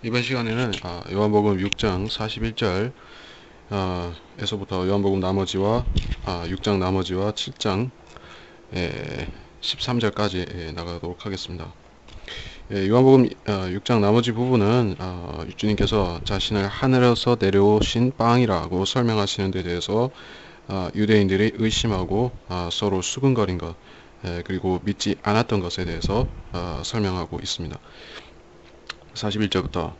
이번 시간에는 요한복음 6장 41절 에서부터 요한복음 나머지와 6장 나머지와 7장 13절까지 나가도록 하겠습니다. 요한복음 6장 나머지 부분은 주님께서 자신을 하늘에서 내려오신 빵이라고 설명하시는 데 대해서 유대인들이 의심하고 서로 수근거린 것, 그리고 믿지 않았던 것에 대해서 설명하고 있습니다. 41절부터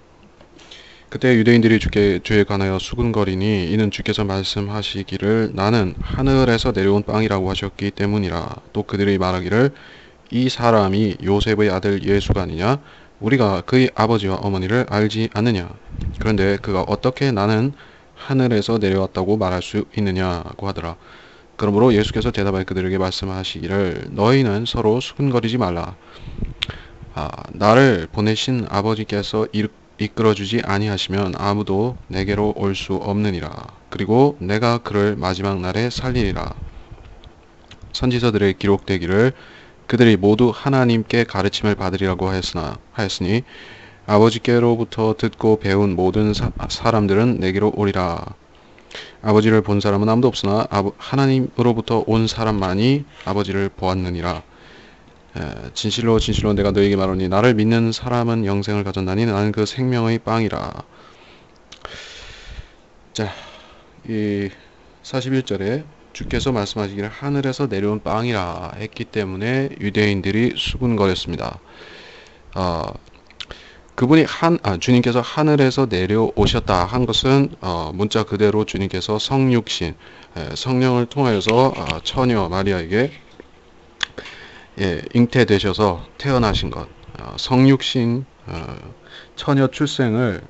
그때 유대인들이 주에 관하여 수군거리니 이는 주께서 말씀하시기를 나는 하늘에서 내려온 빵이라고 하셨기 때문이라. 또 그들이 말하기를 이 사람이 요셉의 아들 예수가 아니냐? 우리가 그의 아버지와 어머니를 알지 않느냐? 그런데 그가 어떻게 나는 하늘에서 내려왔다고 말할 수 있느냐고 하더라. 그러므로 예수께서 대답하여 그들에게 말씀하시기를 너희는 서로 수군거리지 말라. 나를 보내신 아버지께서 이끌어주지 아니하시면 아무도 내게로 올 수 없느니라. 그리고 내가 그를 마지막 날에 살리리라. 선지서들에 기록되기를 그들이 모두 하나님께 가르침을 받으리라고 하였으니 아버지께로부터 듣고 배운 모든 사람들은 내게로 오리라. 아버지를 본 사람은 아무도 없으나 하나님으로부터 온 사람만이 아버지를 보았느니라. 진실로 진실로 내가 너에게 말하니 나를 믿는 사람은 영생을 가졌나니 나는 그 생명의 빵이라. 자, 이 41절에 주께서 말씀하시기를 하늘에서 내려온 빵이라 했기 때문에 유대인들이 수군거렸습니다. 그분이 주님께서 하늘에서 내려오셨다 한 것은 문자 그대로 주님께서 성육신, 성령을 통하여서 처녀 마리아에게 잉태되셔서 태어나신 것, 성육신, 처녀 출생을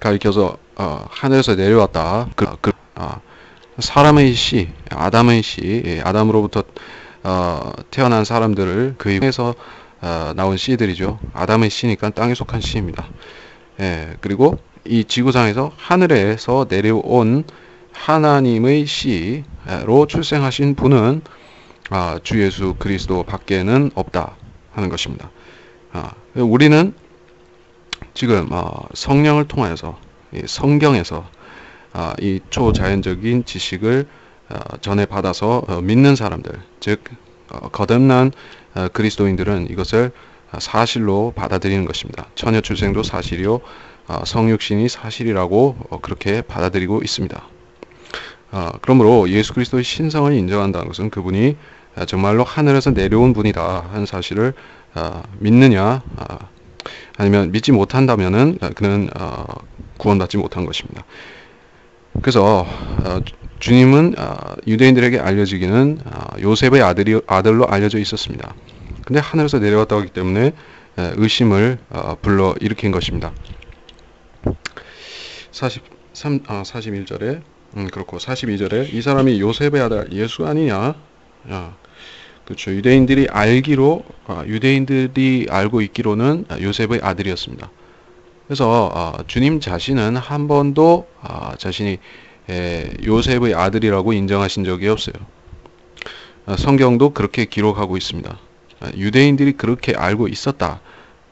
가리켜서 하늘에서 내려왔다. 사람의 씨, 아담의 씨, 아담으로부터 태어난 사람들을 그 입에서 나온 씨들이죠. 아담의 씨니까 땅에 속한 씨입니다. 그리고 이 지구상에서 하늘에서 내려온 하나님의 씨로 출생하신 분은 주 예수 그리스도 밖에는 없다 하는 것입니다. 우리는 지금 성령을 통하여서 성경에서 이 초자연적인 지식을 전해받아서 믿는 사람들, 즉 거듭난 그리스도인들은 이것을 사실로 받아들이는 것입니다. 처녀 출생도 사실이요, 성육신이 사실이라고 그렇게 받아들이고 있습니다. 그러므로 예수 그리스도의 신성을 인정한다는 것은 그분이 정말로 하늘에서 내려온 분이다 하는 사실을 믿느냐, 아니면 믿지 못한다면은 그는 구원받지 못한 것입니다. 그래서 주님은 유대인들에게 알려지기는 요셉의 아들로 알려져 있었습니다. 근데 하늘에서 내려왔다고 하기 때문에 의심을 불러 일으킨 것입니다. 41절에 그렇고 42절에 이 사람이 요셉의 아들 예수 아니냐? 그렇죠. 유대인들이 알고 있기로는 요셉의 아들이었습니다. 그래서 주님 자신은 한 번도 자신이 요셉의 아들이라고 인정하신 적이 없어요. 성경도 그렇게 기록하고 있습니다. 유대인들이 그렇게 알고 있었다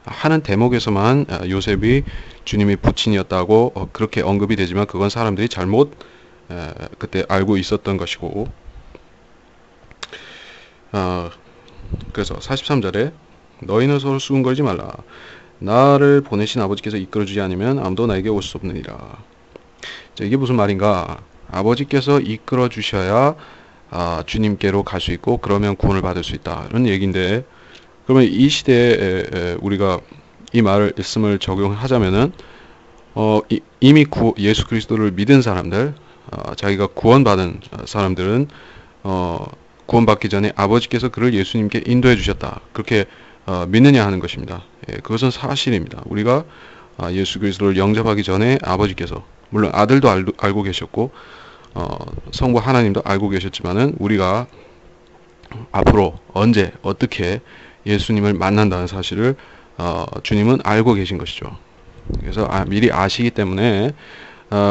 하는 대목에서만 요셉이 주님의 부친이었다고 그렇게 언급이 되지만 그건 사람들이 잘못 그때 알고 있었던 것이고, 그래서 43절에 너희는 서로 수군거리지 말라. 나를 보내신 아버지께서 이끌어주지 않으면 아무도 나에게 올 수 없느니라. 자, 이게 무슨 말인가? 아버지께서 이끌어 주셔야 주님께로 갈 수 있고 그러면 구원을 받을 수 있다 이런 얘기인데, 그러면 이 시대에 우리가 이 말씀을 적용하자면은 이미 예수 그리스도를 믿은 사람들, 자기가 구원받은 사람들은 구원받기 전에 아버지께서 그를 예수님께 인도해 주셨다 그렇게 믿느냐 하는 것입니다. 그것은 사실입니다. 우리가 예수 그리스도를 영접하기 전에 아버지께서, 물론 아들도 알고 계셨고 성부 하나님도 알고 계셨지만은 우리가 앞으로 언제 어떻게 예수님을 만난다는 사실을 주님은 알고 계신 것이죠. 그래서 미리 아시기 때문에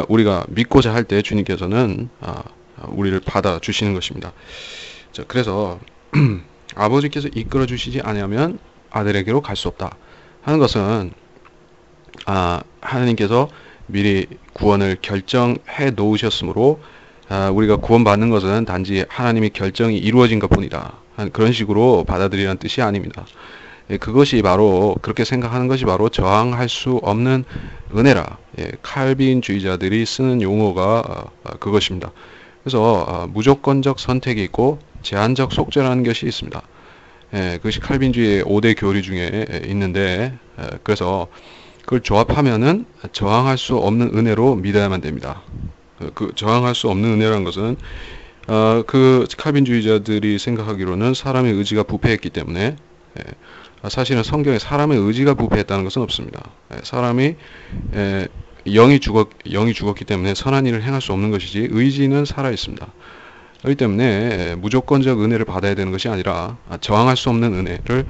우리가 믿고자 할 때 주님께서는 우리를 받아 주시는 것입니다. 자, 그래서 아버지께서 이끌어 주시지 않으면 아들에게로 갈 수 없다 하는 것은 하나님께서 미리 구원을 결정해 놓으셨으므로 우리가 구원받는 것은 단지 하나님의 결정이 이루어진 것뿐이다. 그런 식으로 받아들이라는 뜻이 아닙니다. 그것이 바로 그렇게 생각하는 것이 바로 저항할 수 없는 은혜라. 칼빈주의자들이 쓰는 용어가 그것입니다. 그래서 무조건적 선택이 있고 제한적 속죄라는 것이 있습니다. 그것이 칼빈주의의 5대 교리 중에 있는데 그래서 그걸 조합하면은 저항할 수 없는 은혜로 믿어야만 됩니다. 그 저항할 수 없는 은혜라는 것은 그 칼빈주의자들이 생각하기로는 사람의 의지가 부패했기 때문에 사실은 성경에 사람의 의지가 부패했다는 것은 없습니다. 사람이 영이 죽었기 때문에 선한 일을 행할 수 없는 것이지 의지는 살아 있습니다. 그렇기 때문에 무조건적 은혜를 받아야 되는 것이 아니라 저항할 수 없는 은혜를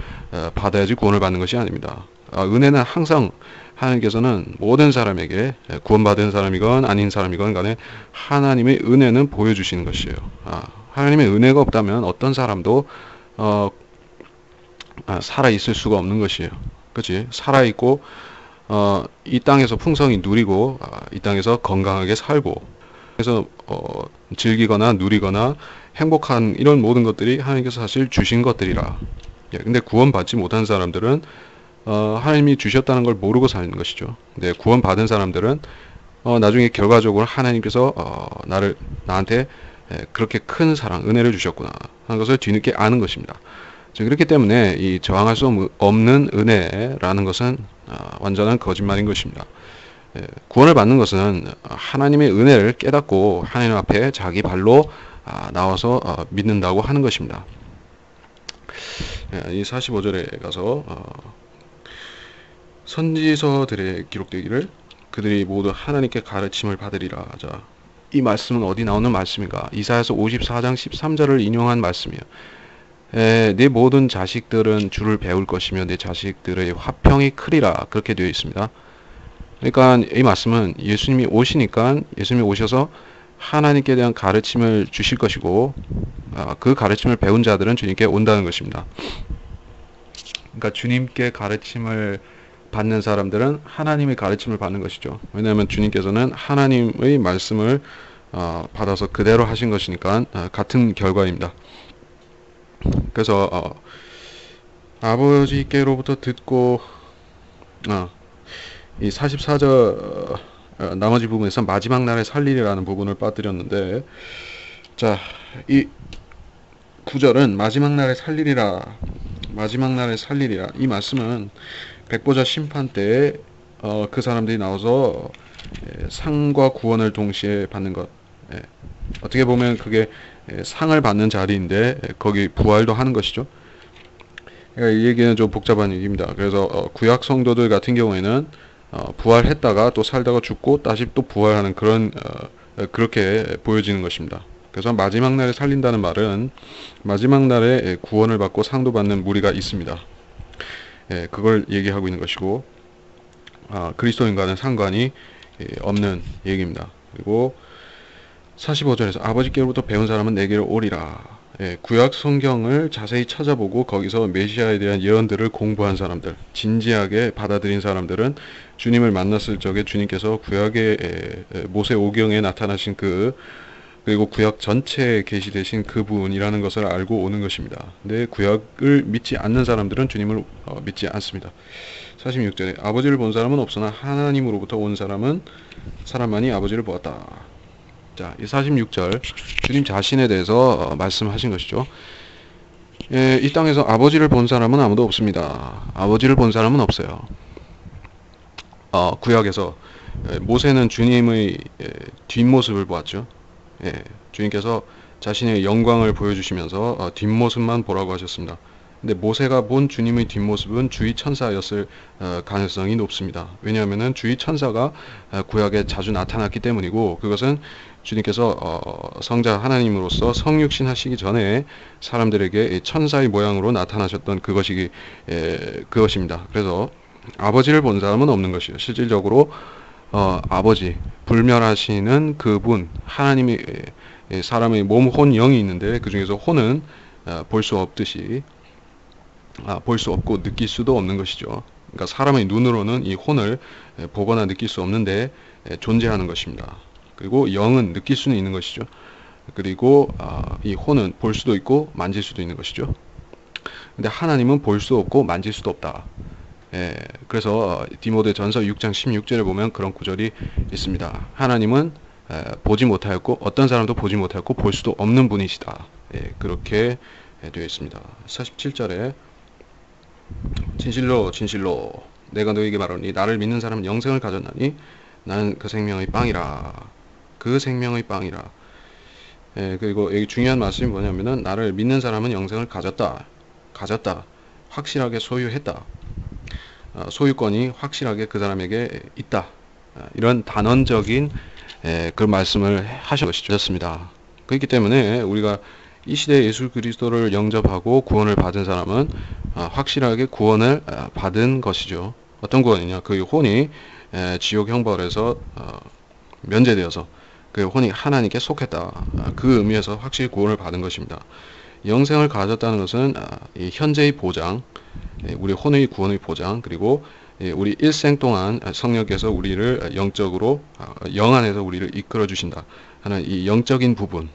받아야지 구원을 받는 것이 아닙니다. 은혜는 항상 하나님께서는 모든 사람에게 구원받은 사람이건 아닌 사람이건 간에 하나님의 은혜는 보여주시는 것이에요. 하나님의 은혜가 없다면 어떤 사람도 살아있을 수가 없는 것이에요. 그치? 살아있고 이 땅에서 풍성히 누리고 이 땅에서 건강하게 살고 그래서 즐기거나 누리거나 행복한 이런 모든 것들이 하나님께서 사실 주신 것들이라. 근데 구원받지 못한 사람들은 하나님이 주셨다는 걸 모르고 사는 것이죠. 근데 구원받은 사람들은 나중에 결과적으로 하나님께서 나한테 그렇게 큰 사랑, 은혜를 주셨구나 하는 것을 뒤늦게 아는 것입니다. 그렇기 때문에 이 저항할 수 없는 은혜라는 것은 완전한 거짓말인 것입니다. 구원을 받는 것은 하나님의 은혜를 깨닫고 하나님 앞에 자기 발로 나와서 믿는다고 하는 것입니다. 이 45절에 가서 선지서들에 기록되기를 그들이 모두 하나님께 가르침을 받으리라. 자, 이 말씀은 어디 나오는 말씀인가? 이사야서 54장 13절을 인용한 말씀이에요. 네 모든 자식들은 주를 배울 것이며 네 자식들의 화평이 크리라. 그렇게 되어 있습니다. 그러니까 이 말씀은 예수님이 오시니까 예수님이 오셔서 하나님께 대한 가르침을 주실 것이고 그 가르침을 배운 자들은 주님께 온다는 것입니다. 그러니까 주님께 가르침을 받는 사람들은 하나님의 가르침을 받는 것이죠. 왜냐하면 주님께서는 하나님의 말씀을 받아서 그대로 하신 것이니까 같은 결과입니다. 그래서 아버지께로부터 듣고 이 44절 나머지 부분에서 마지막 날에 살리리라는 부분을 빠뜨렸는데 자, 이 9절은 마지막 날에 살리리라 이 말씀은 백보자 심판 때 그 사람들이 나와서 상과 구원을 동시에 받는 것. 어떻게 보면 그게 상을 받는 자리인데 거기 부활도 하는 것이죠. 그러니까 이 얘기는 좀 복잡한 얘기입니다. 그래서 구약 성도들 같은 경우에는 부활했다가 또 살다가 죽고 다시 또 부활하는 그런 그렇게 보여지는 것입니다. 그래서 마지막 날에 살린다는 말은 마지막 날에 구원을 받고 상도 받는 무리가 있습니다. 그걸 얘기하고 있는 것이고 그리스도인과는 상관이 없는 얘기입니다. 그리고 45절에서 아버지께로부터 배운 사람은 내게로 오리라. 구약 성경을 자세히 찾아보고 거기서 메시아에 대한 예언들을 공부한 사람들, 진지하게 받아들인 사람들은 주님을 만났을 적에 주님께서 구약의 모세 오경에 나타나신 그리고 구약 전체에 계시되신 그분이라는 것을 알고 오는 것입니다. 근데 구약을 믿지 않는 사람들은 주님을 믿지 않습니다. 46절에 아버지를 본 사람은 없으나 하나님으로부터 온 사람만이 아버지를 보았다. 자, 이 46절 주님 자신에 대해서 말씀하신 것이죠. 이 땅에서 아버지를 본 사람은 아무도 없습니다. 아버지를 본 사람은 없어요. 구약에서 모세는 주님의 뒷모습을 보았죠. 주님께서 자신의 영광을 보여주시면서 뒷모습만 보라고 하셨습니다. 근데 모세가 본 주님의 뒷모습은 주의 천사였을 가능성이 높습니다. 왜냐하면 주의 천사가 구약에 자주 나타났기 때문이고 그것은 주님께서 성자 하나님으로서 성육신 하시기 전에 사람들에게 천사의 모양으로 나타나셨던 그것입니다. 그래서 아버지를 본 사람은 없는 것이에요. 실질적으로 아버지, 불멸하시는 그분, 하나님이 사람의 몸, 혼, 영이 있는데 그 중에서 혼은 볼 수 없고 느낄 수도 없는 것이죠. 그러니까 사람의 눈으로는 이 혼을 보거나 느낄 수 없는데 존재하는 것입니다. 그리고 영은 느낄 수는 있는 것이죠. 그리고 이 혼은 볼 수도 있고 만질 수도 있는 것이죠. 근데 하나님은 볼 수 없고 만질 수도 없다. 그래서 디모데 전서 6장 16절에 보면 그런 구절이 있습니다. 하나님은 보지 못하였고 어떤 사람도 보지 못하였고 볼 수도 없는 분이시다. 그렇게 되어 있습니다. 47절에 진실로 진실로 내가 너에게 말하노니 나를 믿는 사람은 영생을 가졌나니 나는 그 생명의 빵이라. 그 생명의 빵이라. 그리고 여기 중요한 말씀이 뭐냐면은 나를 믿는 사람은 영생을 가졌다. 확실하게 소유했다. 소유권이 확실하게 그 사람에게 있다. 이런 단언적인 그 말씀을 하신 것이었습니다. 그렇기 때문에 우리가 이 시대에 예수 그리스도를 영접하고 구원을 받은 사람은 확실하게 구원을 받은 것이죠. 어떤 구원이냐? 그 혼이 지옥 형벌에서 면제되어서 그 혼이 하나님께 속했다. 그 의미에서 확실히 구원을 받은 것입니다. 영생을 가졌다는 것은 이 현재의 보장, 우리 혼의 구원의 보장, 그리고 우리 일생 동안 성령께서 우리를 영적으로 영 안에서 우리를 이끌어 주신다 하는 이 영적인 부분,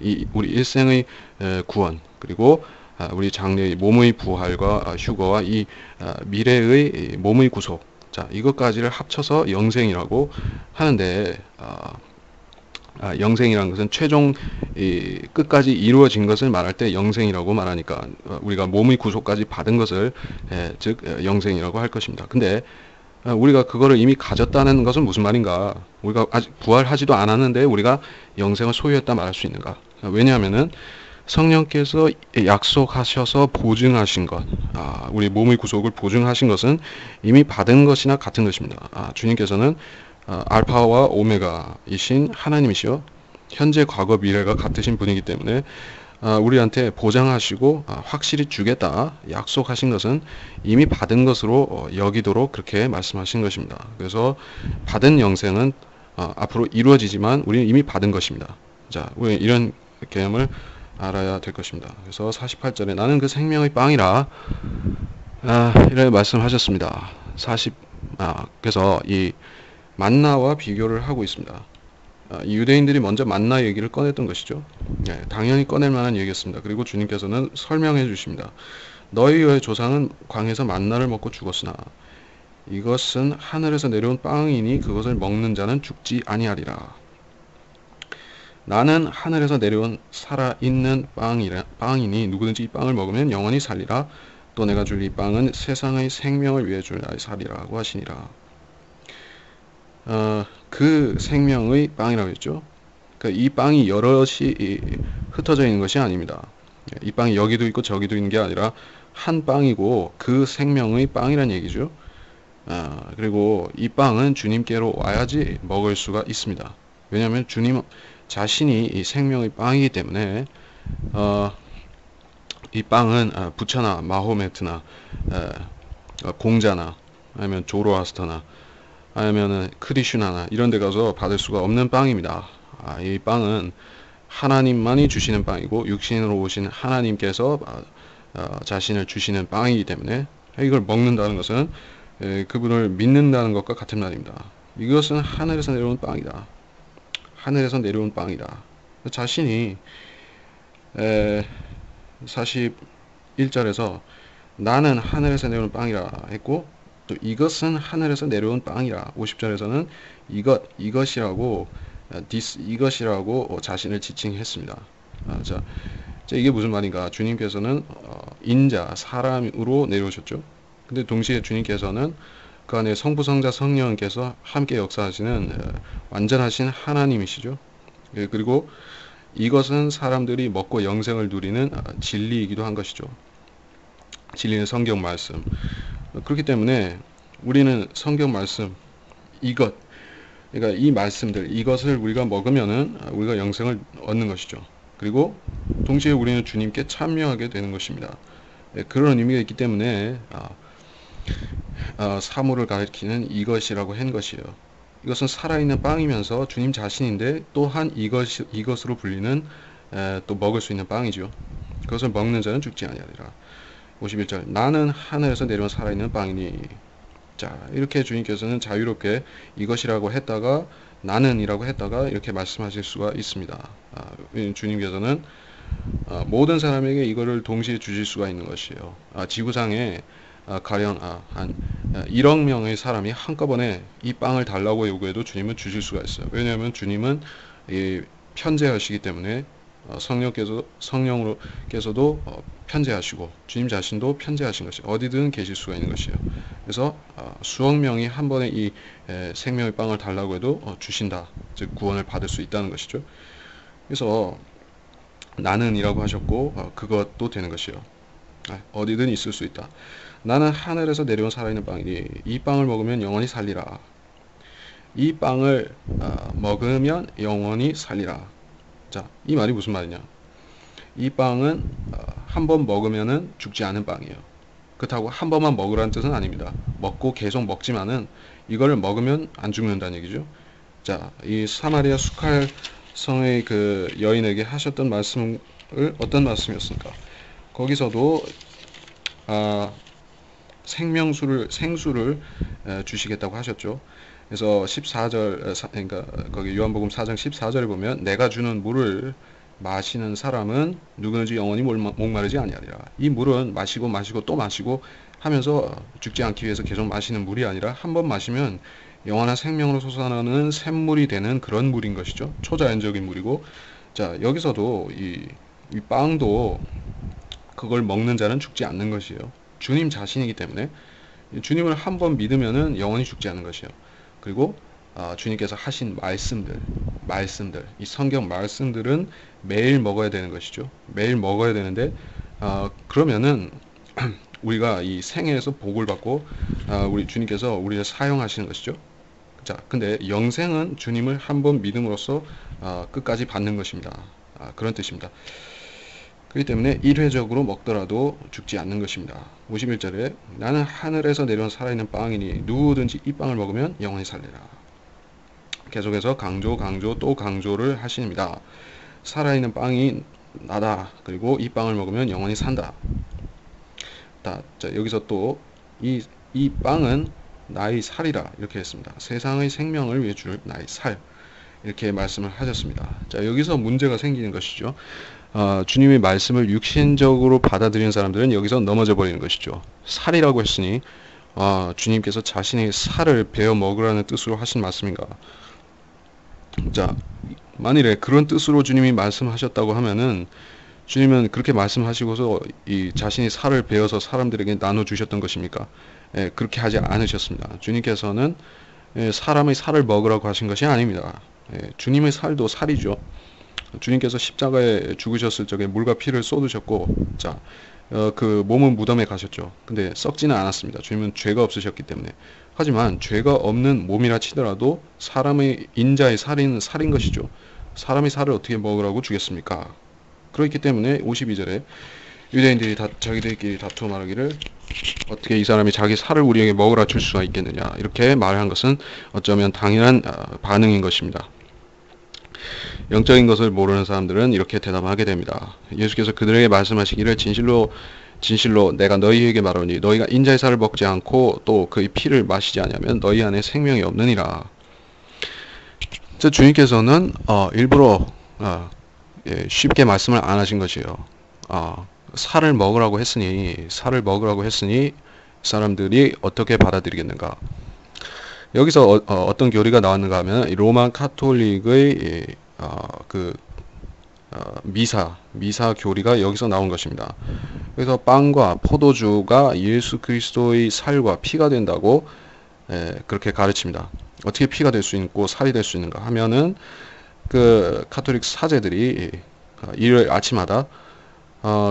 이 우리 일생의 구원, 그리고 우리 장래의 몸의 부활과 휴거와 이 미래의 몸의 구속, 자 이것까지를 합쳐서 영생이라고 하는데 영생이라는 것은 최종 끝까지 이루어진 것을 말할 때 영생이라고 말하니까 우리가 몸의 구속까지 받은 것을 즉 영생이라고 할 것입니다. 근데 우리가 그거를 이미 가졌다는 것은 무슨 말인가? 우리가 아직 부활하지도 않았는데 우리가 영생을 소유했다 말할 수 있는가? 왜냐하면은 성령께서 약속하셔서 보증하신 것, 우리 몸의 구속을 보증하신 것은 이미 받은 것이나 같은 것입니다. 주님께서는 알파와 오메가이신 하나님이시여 현재 과거 미래가 같으신 분이기 때문에 우리한테 보장하시고 확실히 주겠다 약속하신 것은 이미 받은 것으로 여기도록 그렇게 말씀하신 것입니다. 그래서 받은 영생은 앞으로 이루어지지만 우리는 이미 받은 것입니다. 자, 우리 이런 개념을 알아야 될 것입니다. 그래서 48절에 나는 그 생명의 빵이라 이렇게 말씀하셨습니다. 그래서 이 만나와 비교를 하고 있습니다. 이 유대인들이 먼저 만나 얘기를 꺼냈던 것이죠. 당연히 꺼낼 만한 얘기였습니다. 그리고 주님께서는 설명해 주십니다. 너희의 조상은 광에서 만나를 먹고 죽었으나 이것은 하늘에서 내려온 빵이니 그것을 먹는 자는 죽지 아니하리라. 나는 하늘에서 내려온 살아있는 빵이니 누구든지 이 빵을 먹으면 영원히 살리라. 또 내가 줄 이 빵은 세상의 생명을 위해 줄 나의 살이라고 하시니라. 그 생명의 빵이라고 했죠. 그러니까 이 빵이 여럿이 흩어져 있는 것이 아닙니다. 이 빵이 여기도 있고 저기도 있는 게 아니라 한 빵이고 그 생명의 빵이란 얘기죠. 그리고 이 빵은 주님께로 와야지 먹을 수가 있습니다. 왜냐하면 주님 자신이 이 생명의 빵이기 때문에 이 빵은 부처나 마호메트나 공자나 아니면 조로아스터나 아니면 크리슈나나 이런 데 가서 받을 수가 없는 빵입니다. 이 빵은 하나님만이 주시는 빵이고 육신으로 오신 하나님께서 자신을 주시는 빵이기 때문에 이걸 먹는다는 것은 그분을 믿는다는 것과 같은 말입니다. 이것은 하늘에서 내려온 빵이다. 하늘에서 내려온 빵이다. 자신이 41절에서 나는 하늘에서 내려온 빵이라 했고 또 이것은 하늘에서 내려온 빵이라 50절에서는 이것이라고 이것이라고 자신을 지칭했습니다. 자, 이게 무슨 말인가? 주님께서는 인자 사람으로 내려오셨죠. 근데 동시에 주님께서는 그 안에 성부 성자 성령께서 함께 역사하시는 완전하신 하나님이시죠. 그리고 이것은 사람들이 먹고 영생을 누리는 진리이기도 한 것이죠. 진리는 성경 말씀. 그렇기 때문에 우리는 성경 말씀 그러니까 이 말씀들 이것을 우리가 먹으면은 우리가 영생을 얻는 것이죠. 그리고 동시에 우리는 주님께 참여하게 되는 것입니다. 그런 의미가 있기 때문에 사물을 가리키는 이것이라고 한 것이에요. 이것은 살아있는 빵이면서 주님 자신인데 또한 이것으로 불리는 또 먹을 수 있는 빵이죠. 그것을 먹는 자는 죽지 아니하리라. 51절 나는 하늘에서 내려온 살아있는 빵이니 자, 이렇게 주님께서는 자유롭게 이것이라고 했다가 나는이라고 했다가 이렇게 말씀하실 수가 있습니다. 주님께서는 모든 사람에게 이거를 동시에 주실 수가 있는 것이에요. 지구상에 가령 한 1억 명의 사람이 한꺼번에 이 빵을 달라고 요구해도 주님은 주실 수가 있어요. 왜냐하면 주님은 편재하시기 때문에 성령으로께서도 편재하시고 주님 자신도 편재하신 것이 어디든 계실 수가 있는 것이에요. 그래서 수억 명이 한 번에 이 생명의 빵을 달라고 해도 주신다. 즉 구원을 받을 수 있다는 것이죠. 그래서 나는이라고 하셨고 그것도 되는 것이요. 어디든 있을 수 있다. 나는 하늘에서 내려온 살아있는 빵이니 이 빵을 먹으면 영원히 살리라. 이 빵을 먹으면 영원히 살리라. 자, 이 말이 무슨 말이냐? 이 빵은 한 번 먹으면은 죽지 않은 빵이에요. 그렇다고 한 번만 먹으라는 뜻은 아닙니다. 먹고 계속 먹지만은 이거를 먹으면 안 죽는다는 얘기죠. 자, 이 사마리아 수칼 성의 그 여인에게 하셨던 말씀을 어떤 말씀이었습니까? 거기서도 생수를 주시겠다고 하셨죠. 그래서 14절 그러니까 거기 요한복음 4장 14절에 보면 내가 주는 물을 마시는 사람은 누구든지 영원히 목마르지 아니하리라. 이 물은 마시고 또 마시고 하면서 죽지 않기 위해서 계속 마시는 물이 아니라 한 번 마시면 영원한 생명으로 솟아나는 샘물이 되는 그런 물인 것이죠. 초자연적인 물이고, 자, 여기서도 이 빵도 그걸 먹는 자는 죽지 않는 것이에요. 주님 자신이기 때문에 주님을 한 번 믿으면은 영원히 죽지 않는 것이에요. 그리고 주님께서 하신 말씀들, 이 성경 말씀들은 매일 먹어야 되는 것이죠. 매일 먹어야 되는데 그러면은 우리가 이 생애에서 복을 받고 우리 주님께서 우리를 사용하시는 것이죠. 자, 근데 영생은 주님을 한 번 믿음으로써 끝까지 받는 것입니다. 그런 뜻입니다. 그렇기 때문에 일회적으로 먹더라도 죽지 않는 것입니다. 51절에 나는 하늘에서 내려온 살아있는 빵이니 누구든지 이 빵을 먹으면 영원히 살리라. 계속해서 강조 또 강조를 하십니다. 살아있는 빵이 나다. 그리고 이 빵을 먹으면 영원히 산다. 자, 여기서 또 이 빵은 나의 살이라 이렇게 했습니다. 세상의 생명을 위해 줄 나의 살 이렇게 말씀을 하셨습니다. 자, 여기서 문제가 생기는 것이죠. 주님의 말씀을 육신적으로 받아들이는 사람들은 여기서 넘어져 버리는 것이죠. 살이라고 했으니 주님께서 자신의 살을 베어 먹으라는 뜻으로 하신 말씀인가? 자, 만일에 그런 뜻으로 주님이 말씀하셨다고 하면은 주님은 그렇게 말씀하시고서 이 자신의 살을 베어서 사람들에게 나눠 주셨던 것입니까? 그렇게 하지 않으셨습니다. 주님께서는 사람의 살을 먹으라고 하신 것이 아닙니다. 주님의 살도 살이죠. 주님께서 십자가에 죽으셨을 적에 물과 피를 쏟으셨고, 자, 그 몸은 무덤에 가셨죠. 근데 썩지는 않았습니다. 주님은 죄가 없으셨기 때문에. 하지만 죄가 없는 몸이라 치더라도 사람의 인자의 살인 것이죠. 사람의 살을 어떻게 먹으라고 주겠습니까? 그렇기 때문에 52절에 유대인들이 자기들끼리 다투어 말하기를 어떻게 이 사람이 자기 살을 우리에게 먹으라 줄 수가 있겠느냐 이렇게 말한 것은 어쩌면 당연한 반응인 것입니다. 영적인 것을 모르는 사람들은 이렇게 대답하게 됩니다. 예수께서 그들에게 말씀하시기를 진실로 내가 너희에게 말하노니 너희가 인자의 살을 먹지 않고 또 그의 피를 마시지 않으면 너희 안에 생명이 없느니라. 주님께서는 일부러 쉽게 말씀을 안 하신 것이에요. 살을 먹으라고 했으니 사람들이 어떻게 받아들이겠는가? 여기서 어떤 교리가 나왔는가 하면 로마 카톨릭의 미사 교리가 여기서 나온 것입니다. 그래서 빵과 포도주가 예수 그리스도의 살과 피가 된다고 그렇게 가르칩니다. 어떻게 피가 될 수 있고 살이 될 수 있는가 하면은 그 카톨릭 사제들이 일요일 아침마다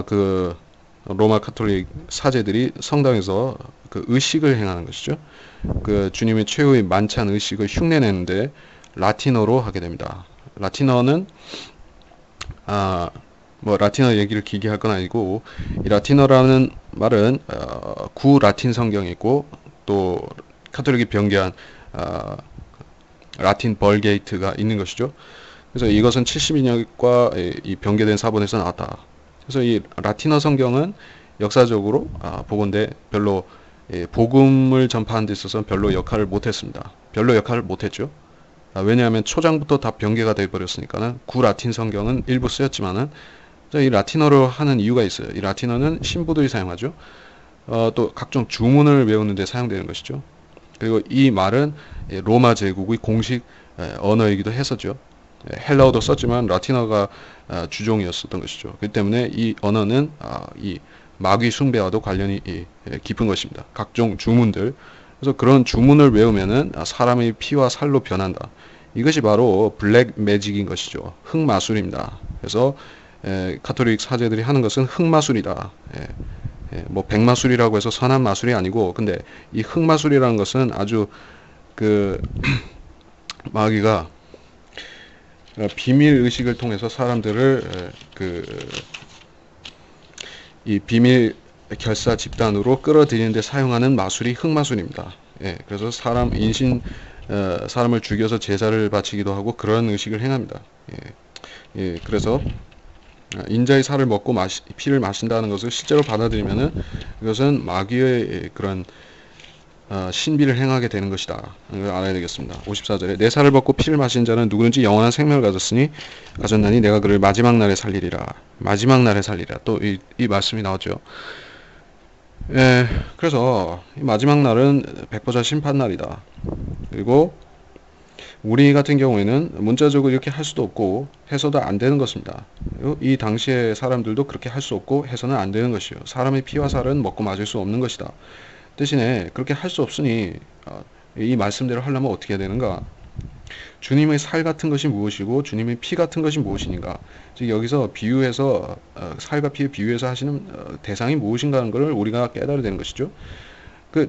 그 로마 카톨릭 사제들이 성당에서 그 의식을 행하는 것이죠. 그 주님의 최후의 만찬 의식을 흉내내는데 라틴어로 하게 됩니다. 라틴어는 뭐 라틴어 얘기를 길게 할 건 아니고 이 라틴어라는 말은 구 라틴 성경이 있고 또 카톨릭이 변개한 라틴 벌게이트가 있는 것이죠. 그래서 이것은 72년과 이 변개된 사본에서 나왔다. 그래서 이 라틴어 성경은 역사적으로 보건대 별로 복음을 전파하는 데 있어서 별로 역할을 못했습니다. 별로 역할을 못했죠. 왜냐하면 초장부터 다 변개가 되어버렸으니까는 구라틴 성경은 일부 쓰였지만은 이 라틴어로 하는 이유가 있어요. 이 라틴어는 신부들이 사용하죠. 또 각종 주문을 외우는 데 사용되는 것이죠. 그리고 이 말은 로마 제국의 공식 언어이기도 했었죠. 헬라어도 썼지만 라틴어가 주종이었었던 것이죠. 그렇기 때문에 이 언어는 이 마귀 숭배와도 관련이 깊은 것입니다. 각종 주문들. 그래서 그런 주문을 외우면은 사람의 피와 살로 변한다. 이것이 바로 블랙 매직인 것이죠. 흑마술입니다. 그래서 가톨릭 사제들이 하는 것은 흑마술이다. 뭐 백마술이라고 해서 선한 마술이 아니고, 근데 이 흑마술이라는 것은 아주 그 마귀가 비밀 의식을 통해서 사람들을 이 비밀 결사 집단으로 끌어들이는데 사용하는 마술이 흑마술입니다. 그래서 사람을 죽여서 제사를 바치기도 하고 그런 의식을 행합니다. 그래서 인자의 살을 먹고 피를 마신다는 것을 실제로 받아들이면은 이것은 마귀의 그런 신비를 행하게 되는 것이다. 이걸 알아야 되겠습니다. 54절에 내 살을 먹고 피를 마신 자는 누구든지 영원한 생명을 가졌나니 내가 그를 마지막 날에 살리리라. 마지막 날에 살리리라. 또 이 말씀이 나오죠. 그래서 이 마지막 날은 백보자 심판 날이다. 그리고 우리 같은 경우에는 문자적으로 이렇게 할 수도 없고 해서도 안 되는 것입니다. 이 당시의 사람들도 그렇게 할 수 없고 해서는 안 되는 것이요. 사람의 피와 살은 먹고 마실 수 없는 것이다. 대신에 그렇게 할 수 없으니 이 말씀대로 하려면 어떻게 해야 되는가? 주님의 살 같은 것이 무엇이고 주님의 피 같은 것이 무엇이닌가? 즉 여기서 비유해서 살과 피에 비유해서 하시는 대상이 무엇인가 하는 것을 우리가 깨달아야 되는 것이죠.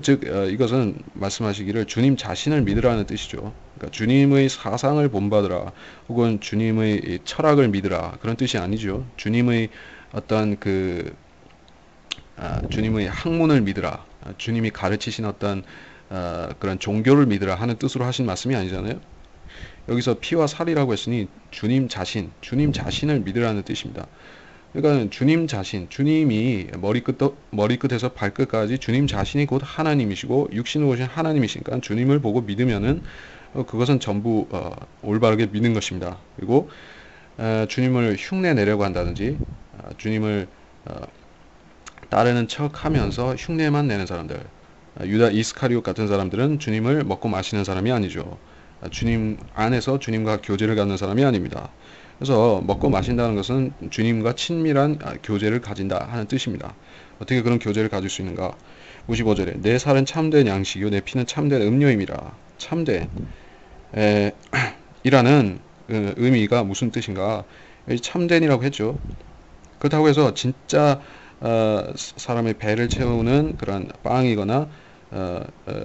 즉 이것은 말씀하시기를 주님 자신을 믿으라는 뜻이죠. 그러니까 주님의 사상을 본받으라 혹은 주님의 철학을 믿으라 그런 뜻이 아니죠. 주님의 어떤 주님의 학문을 믿으라, 주님이 가르치신 어떤 그런 종교를 믿으라 하는 뜻으로 하신 말씀이 아니잖아요. 여기서 피와 살이라고 했으니 주님 자신을 믿으라는 뜻입니다. 그러니까 주님 자신, 주님이 머리끝에서 발끝까지 주님 자신이 곧 하나님이시고 육신을 오신 하나님이시니까 주님을 보고 믿으면은 그것은 전부 올바르게 믿는 것입니다. 그리고 주님을 흉내 내려고 한다든지 주님을 따르는 척하면서 흉내만 내는 사람들, 유다 이스카리옷 같은 사람들은 주님을 먹고 마시는 사람이 아니죠. 주님 안에서 주님과 교제를 갖는 사람이 아닙니다. 그래서 먹고 마신다는 것은 주님과 친밀한 교제를 가진다 하는 뜻입니다. 어떻게 그런 교제를 가질 수 있는가? 55절에 내 살은 참된 양식이요 내 피는 참된 음료임이라. 참된 이라는 의미가 무슨 뜻인가? 참된이라고 했죠. 그렇다고 해서 진짜 사람의 배를 채우는 그런 빵이거나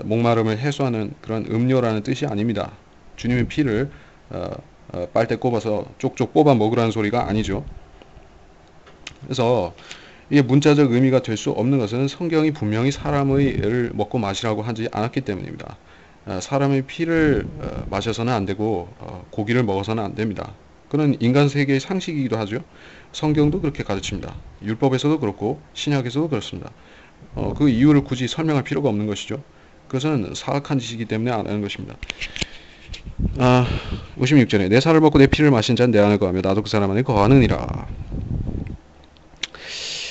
목마름을 해소하는 그런 음료라는 뜻이 아닙니다. 주님의 피를 빨대 꼽아서 쪽쪽 뽑아 먹으라는 소리가 아니죠. 그래서 이게 문자적 의미가 될 수 없는 것은 성경이 분명히 사람의 애를 먹고 마시라고 하지 않았기 때문입니다. 사람의 피를 마셔서는 안 되고 고기를 먹어서는 안 됩니다. 그는 인간 세계의 상식이기도 하죠. 성경도 그렇게 가르칩니다. 율법에서도 그렇고 신약에서도 그렇습니다. 그 이유를 굳이 설명할 필요가 없는 것이죠. 그것은 사악한 짓이기 때문에 안 하는 것입니다. 56절에 내 살을 먹고 내 피를 마신 자는 내 안에 거하며 나도 그 사람 안에 거하느니라.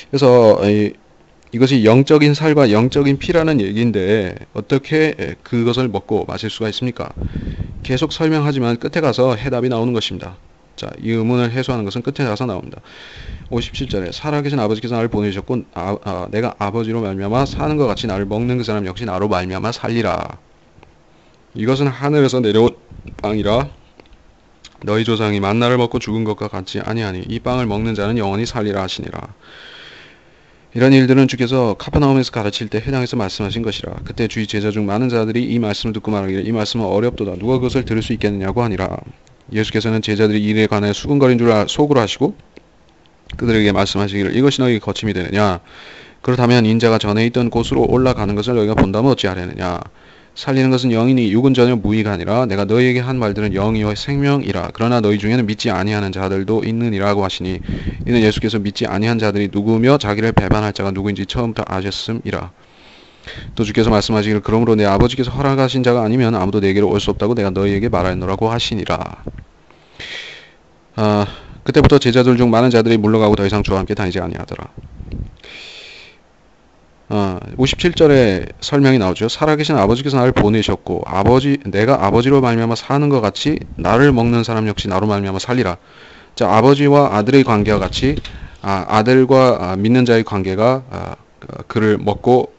그래서 이것이 영적인 살과 영적인 피라는 얘기인데 어떻게 그것을 먹고 마실 수가 있습니까? 계속 설명하지만 끝에 가서 해답이 나오는 것입니다. 자, 이 의문을 해소하는 것은 끝에 가서 나옵니다. 57절에 살아계신 아버지께서 나를 보내주셨고 내가 아버지로 말미암아 사는 것 같이 나를 먹는 그 사람 역시 나로 말미암아 살리라. 이것은 하늘에서 내려온 빵이라 너희 조상이 만나를 먹고 죽은 것과 같지 아니하니 이 빵을 먹는 자는 영원히 살리라 하시니라. 이런 일들은 주께서 카퍼나움에서 가르칠 때 회당에서 말씀하신 것이라. 그때 주의 제자 중 많은 자들이 이 말씀을 듣고 말하기를 이 말씀은 어렵도다 누가 그것을 들을 수 있겠느냐고 하니라. 예수께서는 제자들이 이 일에 관하여 수군거린 줄 속으로 하시고 그들에게 말씀하시기를 이것이 너희에게 거침이 되느냐. 그렇다면 인자가 전에 있던 곳으로 올라가는 것을 너희가 본다면 어찌하려느냐. 살리는 것은 영이니 육은 전혀 무의가 아니라 내가 너희에게 한 말들은 영이요 생명이라. 그러나 너희 중에는 믿지 아니하는 자들도 있느니라고 하시니 이는 예수께서 믿지 아니한 자들이 누구며 자기를 배반할 자가 누구인지 처음부터 아셨음이라. 또 주께서 말씀하시기를 그러므로 내 아버지께서 허락하신 자가 아니면 아무도 내게로 올 수 없다고 내가 너희에게 말하노라고 하시니라. 그때부터 제자들 중 많은 자들이 물러가고 더 이상 주와 함께 다니지 아니하더라. 57절에 설명이 나오죠. 살아계신 아버지께서 나를 보내셨고 내가 아버지로 말미암아 사는 것 같이 나를 먹는 사람 역시 나로 말미암아 살리라. 자, 아버지와 아들의 관계와 같이 아들과 믿는 자의 관계가 그를 먹고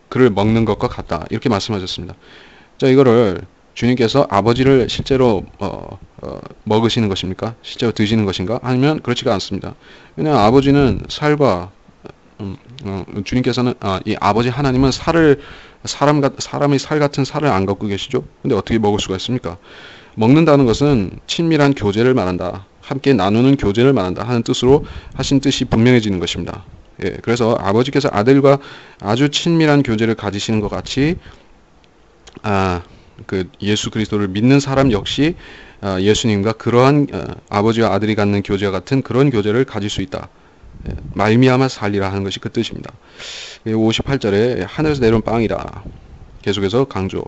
그를 먹는 것과 같다. 이렇게 말씀하셨습니다. 자, 이거를 주님께서 아버지를 실제로 먹으시는 것입니까? 실제로 드시는 것인가? 아니면 그렇지가 않습니다. 왜냐하면 아버지는 살과 주님께서는 이 아버지 하나님은 사람의 살 같은 살을 안 갖고 계시죠? 근데 어떻게 먹을 수가 있습니까? 먹는다는 것은 친밀한 교제를 말한다. 함께 나누는 교제를 말한다 하는 뜻으로 하신 뜻이 분명해지는 것입니다. 예, 그래서 아버지께서 아들과 아주 친밀한 교제를 가지시는 것 같이 그 예수 그리스도를 믿는 사람 역시 예수님과 그러한 아버지와 아들이 갖는 교제와 같은 그런 교제를 가질 수 있다. 말미암아 살리라 하는 것이 그 뜻입니다. 58절에 하늘에서 내려온 빵이라 계속해서 강조.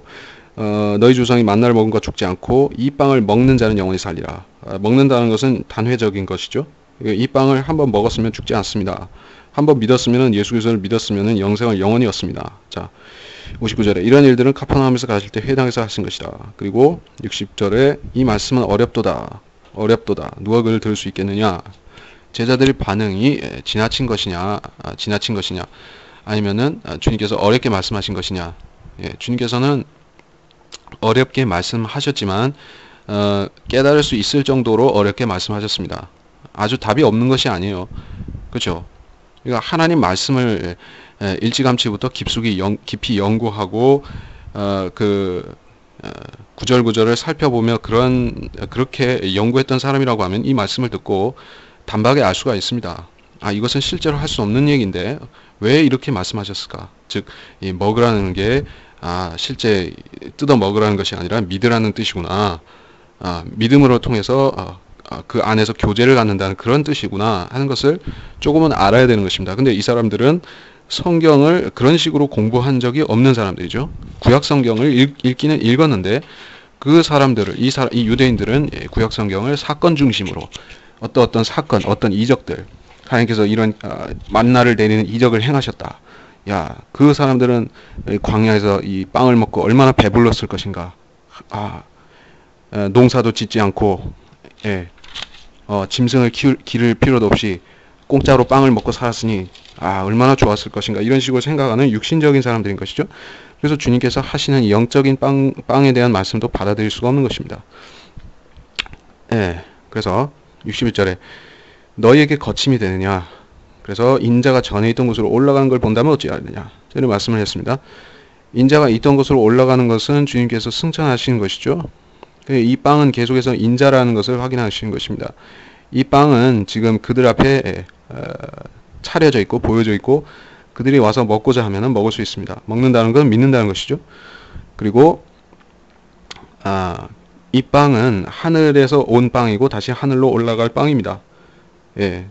너희 조상이 만나를 먹은 것 죽지 않고 이 빵을 먹는 자는 영원히 살리라. 먹는다는 것은 단회적인 것이죠. 이 빵을 한번 먹었으면 죽지 않습니다. 한번 믿었으면 예수 그리스도를 믿었으면 영생을 영원히 얻습니다. 자, 59절에 이런 일들은 카퍼나움에서 가실 때 회당에서 하신 것이다. 그리고 60절에 이 말씀은 어렵도다. 누가 그를 들을 수 있겠느냐? 제자들의 반응이 지나친 것이냐 아니면은 주님께서 어렵게 말씀하신 것이냐. 주님께서는 어렵게 말씀하셨지만 깨달을 수 있을 정도로 어렵게 말씀하셨습니다. 아주 답이 없는 것이 아니에요. 그렇죠? 그러니까 하나님 말씀을 일찌감치부터 깊이 연구하고 구절구절을 살펴보며 그렇게 연구했던 사람이라고 하면 이 말씀을 듣고 단박에 알 수가 있습니다. 이것은 실제로 할 수 없는 얘기인데 왜 이렇게 말씀하셨을까? 즉, 이 먹으라는 게 실제 뜯어 먹으라는 것이 아니라 믿으라는 뜻이구나. 믿음으로 통해서 그 안에서 교제를 갖는다는 그런 뜻이구나 하는 것을 조금은 알아야 되는 것입니다. 근데 이 사람들은 성경을 그런 식으로 공부한 적이 없는 사람들이죠. 구약 성경을 읽기는 읽었는데 그 사람들을 이 유대인들은 구약 성경을 사건 중심으로 어떤 사건, 어떤 이적들, 하나님께서 이런 만나를 내리는 이적을 행하셨다. 야, 그 사람들은 광야에서 이 빵을 먹고 얼마나 배불렀을 것인가. 농사도 짓지 않고 짐승을 기를 필요도 없이 공짜로 빵을 먹고 살았으니 얼마나 좋았을 것인가. 이런 식으로 생각하는 육신적인 사람들인 것이죠. 그래서 주님께서 하시는 영적인 빵에 대한 말씀도 받아들일 수가 없는 것입니다. 그래서 61절에 너희에게 거침이 되느냐. 그래서 인자가 전에 있던 곳으로 올라가는 걸 본다면 어찌하느냐. 저는 말씀을 했습니다. 인자가 있던 곳으로 올라가는 것은 주님께서 승천하시는 것이죠. 이 빵은 계속해서 인자라는 것을 확인하시는 것입니다. 이 빵은 지금 그들 앞에 차려져 있고 보여져 있고 그들이 와서 먹고자 하면 먹을 수 있습니다. 먹는다는 건 믿는다는 것이죠. 그리고 이 빵은 하늘에서 온 빵이고 다시 하늘로 올라갈 빵입니다.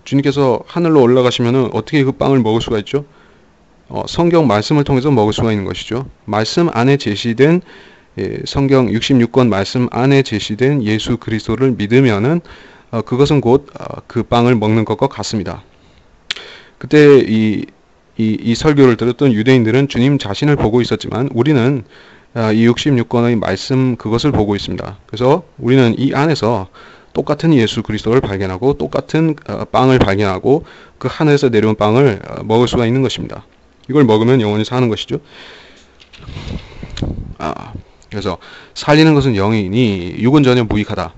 주님께서 하늘로 올라가시면 어떻게 그 빵을 먹을 수가 있죠? 성경 말씀을 통해서 먹을 수가 있는 것이죠. 말씀 안에 제시된 성경 66권 말씀 안에 제시된 예수 그리스도를 믿으면은 그것은 곧 그 빵을 먹는 것과 같습니다. 그때 이 설교를 들었던 유대인들은 주님 자신을 보고 있었지만 우리는 이 66권의 말씀 그것을 보고 있습니다. 그래서 우리는 이 안에서 똑같은 예수 그리스도를 발견하고 똑같은 빵을 발견하고 그 하늘에서 내려온 빵을 먹을 수가 있는 것입니다. 이걸 먹으면 영원히 사는 것이죠. 그래서 살리는 것은 영이니 육은 전혀 무익하다.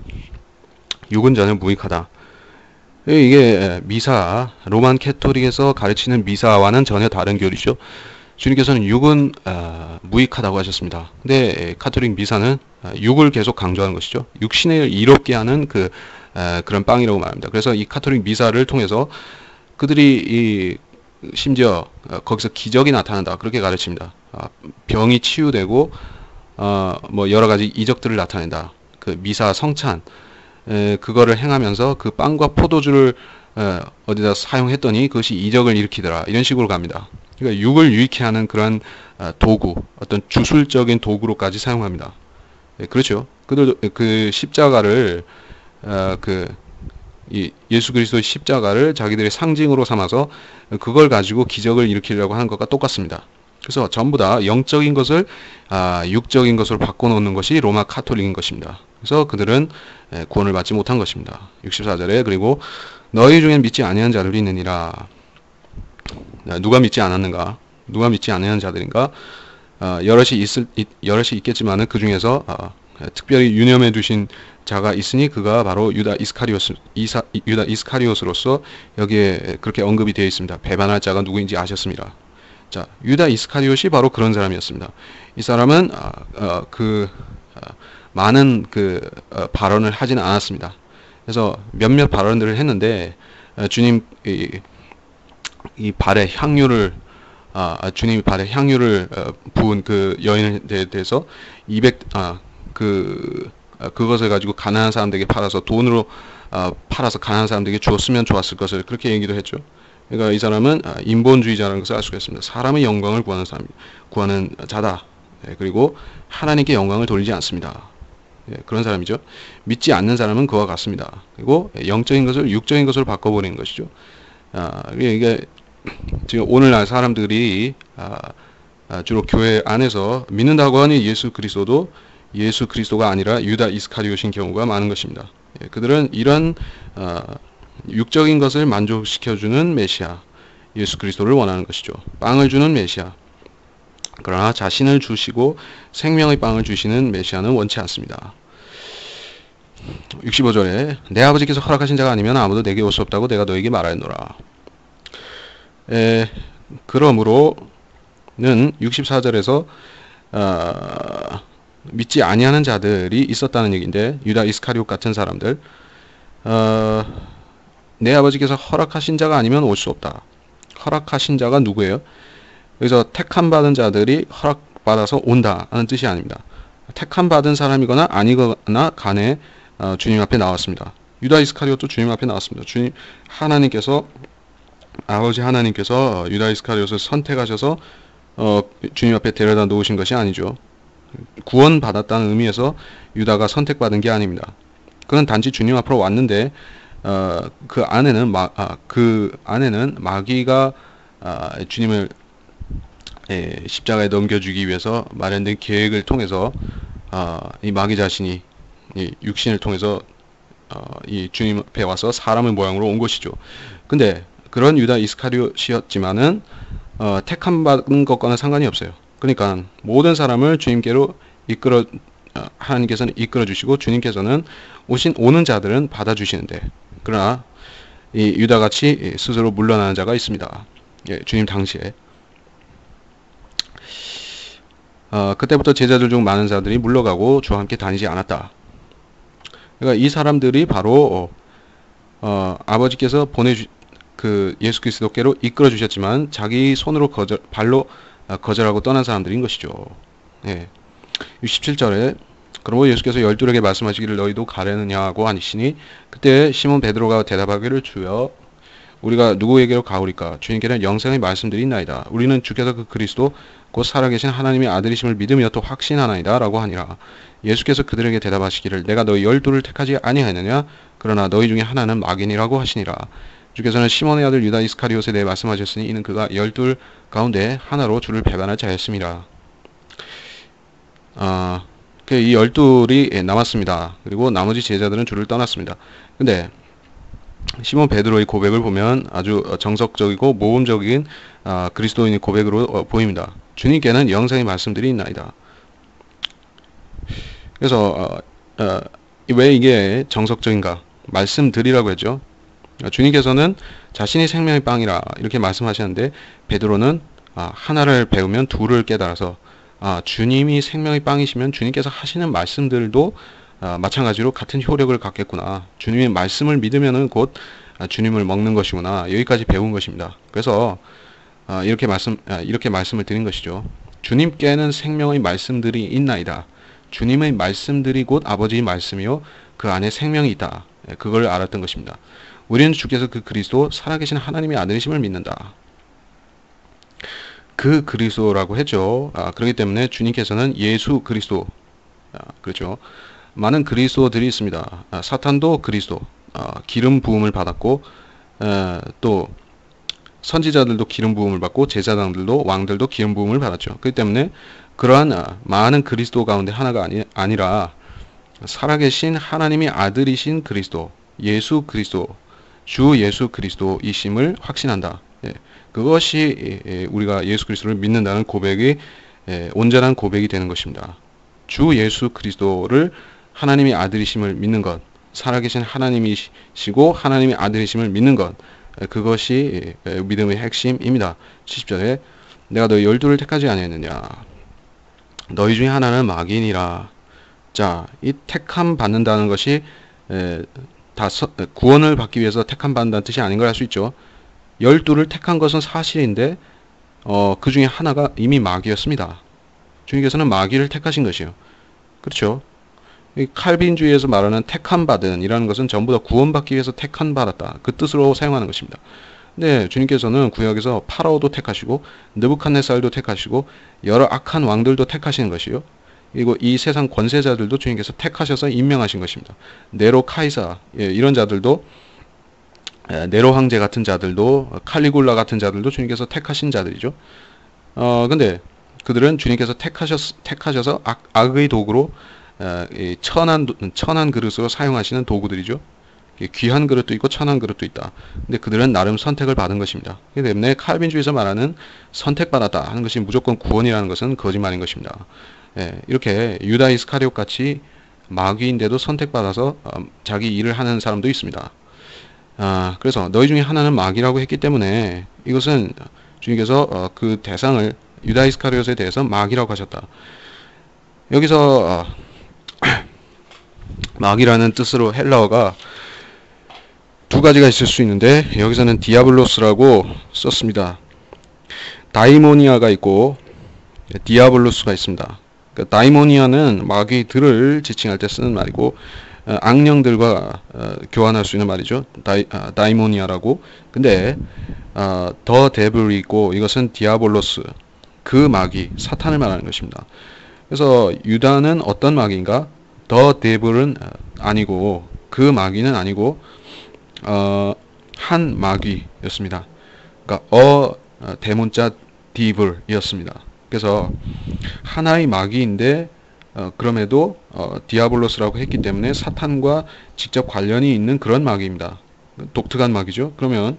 이게 미사, 로만 캐토릭에서 가르치는 미사와는 전혀 다른 교리죠. 주님께서는 육은 무익하다고 하셨습니다. 근데 카톨릭 미사는 육을 계속 강조하는 것이죠. 육신을 이롭게 하는 그런 빵이라고 말합니다. 그래서 이 카톨릭 미사를 통해서 그들이 심지어 거기서 기적이 나타난다 그렇게 가르칩니다. 병이 치유되고 뭐 여러 가지 이적들을 나타낸다. 그 미사 성찬 그거를 행하면서 그 빵과 포도주를 어디다 사용했더니 그것이 이적을 일으키더라. 이런 식으로 갑니다. 그러니까 육을 유익해 하는 그런 도구, 어떤 주술적인 도구로까지 사용합니다. 예, 그렇죠. 그들 그 십자가를 이 예수 그리스도의 십자가를 자기들의 상징으로 삼아서 그걸 가지고 기적을 일으키려고 하는 것과 똑같습니다. 그래서 전부 다 영적인 것을 육적인 것으로 바꿔놓는 것이 로마 카톨릭인 것입니다. 그래서 그들은 구원을 받지 못한 것입니다. 64절에 그리고 너희 중엔 믿지 아니한 자들이 있느니라. 누가 믿지 않았는가? 누가 믿지 아니한 자들인가? 여럿이 있겠지만은 그 중에서 특별히 유념해 두신 자가 있으니 그가 바로 유다 이스카리오스로서 여기에 그렇게 언급이 되어 있습니다. 배반할 자가 누구인지 아셨습니다. 자, 유다 이스카리옷이 바로 그런 사람이었습니다. 이 사람은 많은 발언을 하지는 않았습니다. 그래서 몇몇 발언들을 했는데 주님 이 발에 향유를 주님이 발에 향유를 부은 그 여인에 대해서 그것을 가지고 가난한 사람들에게 팔아서 돈으로 팔아서 가난한 사람들에게 주었으면 좋았을 것을 그렇게 얘기도 했죠. 그러니까 이 사람은 인본주의자라는 것을 알 수가 있습니다. 사람의 영광을 구하는 자다. 예, 그리고 하나님께 영광을 돌리지 않습니다. 예, 그런 사람이죠. 믿지 않는 사람은 그와 같습니다. 그리고 영적인 것을 육적인 것으로 바꿔버리는 것이죠. 이게 지금 오늘날 사람들이 주로 교회 안에서 믿는다고 하니 예수 그리스도가 아니라 유다 이스카리옷인 경우가 많은 것입니다. 예, 그들은 이런 육적인 것을 만족시켜주는 메시아 예수 그리스도를 원하는 것이죠. 빵을 주는 메시아. 그러나 자신을 주시고 생명의 빵을 주시는 메시아는 원치 않습니다. 65절에 내 아버지께서 허락하신 자가 아니면 아무도 내게 올 수 없다고 내가 너에게 말하였노라. 그러므로는 64절에서 믿지 아니하는 자들이 있었다는 얘기인데 유다 이스카리옷 같은 사람들 내 아버지께서 허락하신 자가 아니면 올 수 없다. 허락하신 자가 누구예요? 여기서 택함 받은 자들이 허락받아서 온다 하는 뜻이 아닙니다. 택함 받은 사람이거나 아니거나 간에 주님 앞에 나왔습니다. 유다 이스카리옷도 주님 앞에 나왔습니다. 아버지 하나님께서 유다 이스카리옷을 선택하셔서 주님 앞에 데려다 놓으신 것이 아니죠. 구원 받았다는 의미에서 유다가 선택받은 게 아닙니다. 그는 단지 주님 앞으로 왔는데 그 안에는 마귀가 주님을 십자가에 넘겨주기 위해서 마련된 계획을 통해서 이 마귀 자신이 이 육신을 통해서 이 주님 앞에 와서 사람의 모양으로 온 것이죠. 근데 그런 유다 이스카리ot이었지만은 택함 받은 것과는 상관이 없어요. 그러니까 모든 사람을 주님께로 하나님께서는 이끌어 주시고 주님께서는 오는 자들은 받아 주시는데 그러나 이 유다같이 스스로 물러나는 자가 있습니다. 예, 주님 당시에 그때부터 제자들 중 많은 자들이 물러가고 주와 함께 다니지 않았다. 그러니까 이 사람들이 바로 아버지께서 예수 그리스도께로 이끌어 주셨지만 자기 손으로 발로 거절하고 떠난 사람들인 것이죠. 예. 67절에 그러므로 예수께서 열둘에게 말씀하시기를 너희도 가려느냐고 하시니 그때 시몬 베드로가 대답하기를 주여 우리가 누구에게로 가오리까? 주님께는 영생의 말씀들이 있나이다. 우리는 주께서 그 그리스도 곧 살아계신 하나님의 아들이심을 믿으며 또 확신하나이다 라고 하니라. 예수께서 그들에게 대답하시기를 내가 너희 열둘을 택하지 아니하였느냐? 그러나 너희 중에 하나는 마귀니라고 하시니라. 주께서는 시몬의 아들 유다 이스카리옷에 대해 말씀하셨으니 이는 그가 열둘 가운데 하나로 주를 배반할 자였습니다. 이 열둘이 남았습니다. 그리고 나머지 제자들은 주를 떠났습니다. 근데 시몬 베드로의 고백을 보면 아주 정석적이고 모범적인 그리스도인의 고백으로 보입니다. 주님께는 영생의 말씀들이 있나이다. 그래서 왜 이게 정석적인가? 말씀들이라고 했죠. 주님께서는 자신이 생명의 빵이라 이렇게 말씀하시는데 베드로는 하나를 배우면 둘을 깨달아서 주님이 생명의 빵이시면 주님께서 하시는 말씀들도 마찬가지로 같은 효력을 갖겠구나. 주님의 말씀을 믿으면은 곧 주님을 먹는 것이구나. 여기까지 배운 것입니다. 그래서 이렇게 말씀을 드린 것이죠. 주님께는 생명의 말씀들이 있나이다. 주님의 말씀들이 곧 아버지의 말씀이요 그 안에 생명이 있다. 그걸 알았던 것입니다. 우리는 주께서 그 그리스도 살아계신 하나님의 아들이심을 믿는다. 그 그리스도라고 했죠. 그렇기 때문에 주님께서는 예수 그리스도, 그렇죠. 많은 그리스도들이 있습니다. 사탄도 그리스도, 기름 부음을 받았고, 또 선지자들도 기름 부음을 받고 제사장들도 왕들도 기름 부음을 받았죠. 그렇기 때문에 그러한 많은 그리스도 가운데 하나가 아니라 살아계신 하나님의 아들이신 그리스도, 예수 그리스도, 주 예수 그리스도이심을 확신한다. 그것이 우리가 예수 그리스도를 믿는다는 고백이 온전한 고백이 되는 것입니다. 주 예수 그리스도를 하나님의 아들이심을 믿는 것, 살아계신 하나님이시고 하나님의 아들이심을 믿는 것, 그것이 믿음의 핵심입니다. 70절에 내가 너희 12를 택하지 아니했느냐, 너희 중에 하나는 마귀니라. 자, 이 택함 받는다는 것이 구원을 받기 위해서 택함 받는다는 뜻이 아닌 걸 알 수 있죠. 12를 택한 것은 사실인데 그 중에 하나가 이미 마귀였습니다. 주님께서는 마귀를 택하신 것이요. 그렇죠. 이 칼빈주의에서 말하는 택함 받은 이라는 것은 전부 다 구원받기 위해서 택함 받았다, 그 뜻으로 사용하는 것입니다. 근데 주님께서는 구약에서 파라오도 택하시고 느부갓네살도 택하시고 여러 악한 왕들도 택하시는 것이요. 그리고 이 세상 권세자들도 주님께서 택하셔서 임명하신 것입니다. 네로 카이사, 이런 자들도, 네로 황제 같은 자들도, 칼리굴라 같은 자들도 주님께서 택하신 자들이죠. 근데 그들은 주님께서 택하셔서 악의 도구로, 천한 그릇으로 사용하시는 도구들이죠. 귀한 그릇도 있고 천한 그릇도 있다. 근데 그들은 나름 선택을 받은 것입니다. 그렇기 때문에 칼빈주의에서 말하는 선택받았다 하는 것이 무조건 구원이라는 것은 거짓말인 것입니다. 이렇게 유다 이스카리옷 같이 마귀인데도 선택받아서 자기 일을 하는 사람도 있습니다. 그래서 너희 중에 하나는 마귀라고 했기 때문에 이것은 주님께서 그 대상을 유다 이스카리옷에 대해서 마귀라고 하셨다. 여기서 마귀라는 뜻으로 헬라어가 두 가지가 있을 수 있는데 여기서는 디아블로스라고 썼습니다. 다이모니아가 있고 디아블로스가 있습니다. 그러니까 다이모니아는 마귀들을 지칭할 때 쓰는 말이고 악령들과 교환할 수 있는 말이죠. 다이모니아라고. 근데 더 데블이 있고 이것은 디아블로스, 그 마귀, 사탄을 말하는 것입니다. 그래서 유다는 어떤 마귀인가? 더 데블은 아니고, 그 마귀는 아니고 한 마귀였습니다. 그러니까 대문자 디블이었습니다. 그래서 하나의 마귀인데 그럼에도 디아블로스라고 했기 때문에 사탄과 직접 관련이 있는 그런 마귀입니다. 독특한 마귀죠. 그러면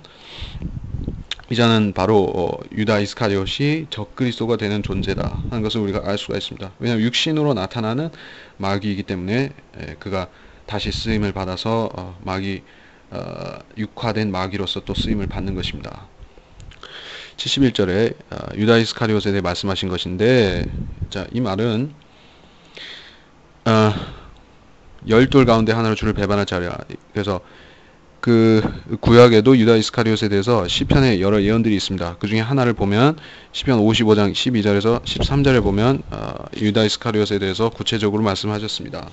이자는 바로 유다 이스카리옷이 적그리스도가 되는 존재다 하는 것을 우리가 알 수가 있습니다. 왜냐하면 육신으로 나타나는 마귀이기 때문에 그가 다시 쓰임을 받아서 육화된 마귀로서 또 쓰임을 받는 것입니다. 71절에 유다 이스카리옷에 대해 말씀하신 것인데, 자, 이 말은 12 가운데 하나로 주를 배반할 자리라. 그래서 그 구약에도 유다 이스카리옷에 대해서 시편에 여러 예언들이 있습니다. 그 중에 하나를 보면 시편 55장 12절에서 13절에 보면 유다 이스카리옷에 대해서 구체적으로 말씀하셨습니다.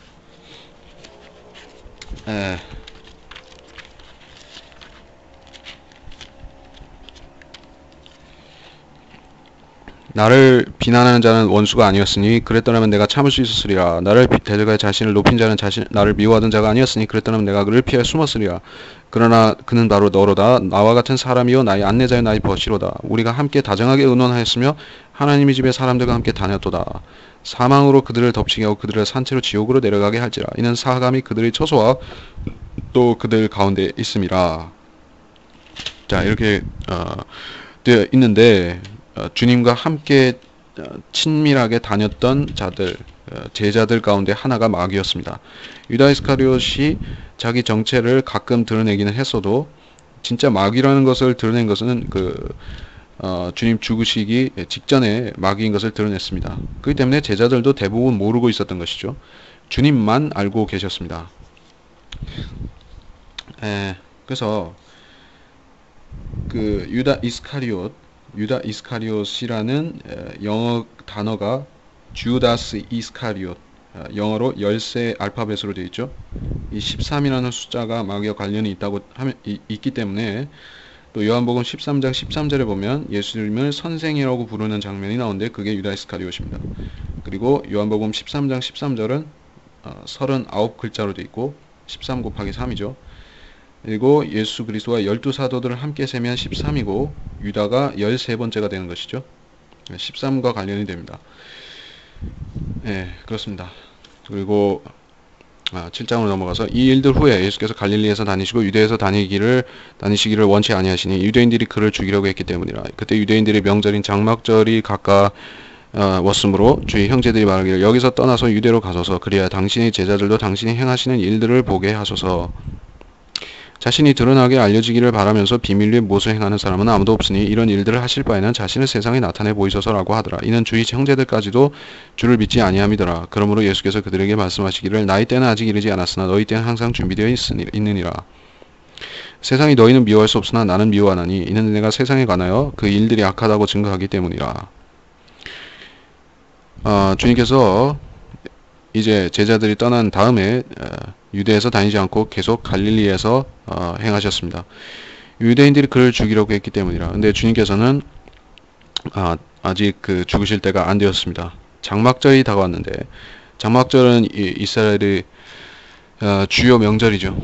나를 비난하는 자는 원수가 아니었으니 그랬더라면 내가 참을 수 있었으리라. 나를 대적하여 자신을 높인 자는 나를 미워하던 자가 아니었으니 그랬더라면 내가 그를 피하여 숨었으리라. 그러나 그는 바로 너로다. 나와 같은 사람이요 나의 안내자여 나의 벗이로다. 우리가 함께 다정하게 의논하였으며 하나님의 집에 사람들과 함께 다녔도다. 사망으로 그들을 덮치게 하고 그들을 산채로 지옥으로 내려가게 할지라. 이는 사감이 그들의 처소와 또 그들 가운데 있음이라. 자, 이렇게 되어 있는데 주님과 함께 친밀하게 다녔던 자들, 제자들 가운데 하나가 마귀였습니다. 유다 이스카리옷이 자기 정체를 가끔 드러내기는 했어도 진짜 마귀라는 것을 드러낸 것은 주님 죽으시기 직전에 마귀인 것을 드러냈습니다. 그렇기 때문에 제자들도 대부분 모르고 있었던 것이죠. 주님만 알고 계셨습니다. 그래서 그 유다 이스카리옷이라는 영어 단어가 주다스 이스카리옷, 영어로 열쇠 알파벳으로 되어 있죠. 이 13이라는 숫자가 마귀와 관련이 있기 때문에 또 요한복음 13장 13절에 보면 예수님을 선생이라고 부르는 장면이 나오는데 그게 유다 이스카리ot입니다. 그리고 요한복음 13장 13절은 39글자로 되어 있고 13 곱하기 3이죠. 그리고 예수 그리스도와 12사도들을 함께 세면 13이고 유다가 13번째가 되는 것이죠. 13과 관련이 됩니다. 네, 그렇습니다. 그리고 7장으로 넘어가서 이 일들 후에 예수께서 갈릴리에서 다니시고 유대에서 다니시기를 원치 아니하시니 유대인들이 그를 죽이려고 했기 때문이라. 그때 유대인들의 명절인 장막절이 가까웠으므로 주의 형제들이 말하기를 여기서 떠나서 유대로 가소서. 그리하여 당신의 제자들도 당신이 행하시는 일들을 보게 하소서. 자신이 드러나게 알려지기를 바라면서 비밀리에 무엇을 행하는 사람은 아무도 없으니 이런 일들을 하실 바에는 자신을 세상에 나타내 보이소서라고 하더라. 이는 주의 형제들까지도 주를 믿지 아니함이더라. 그러므로 예수께서 그들에게 말씀하시기를 나의 때는 아직 이르지 않았으나 너희 때는 항상 준비되어 있느니라. 세상이 너희는 미워할 수 없으나 나는 미워하나니 이는 내가 세상에 관하여 그 일들이 악하다고 증거하기 때문이라. 주님께서 이제 제자들이 떠난 다음에 유대에서 다니지 않고 계속 갈릴리에서 행하셨습니다. 유대인들이 그를 죽이려고 했기 때문이라. 근데 주님께서는 아직 그 죽으실 때가 안 되었습니다. 장막절이 다가왔는데 장막절은 이스라엘의 주요 명절이죠.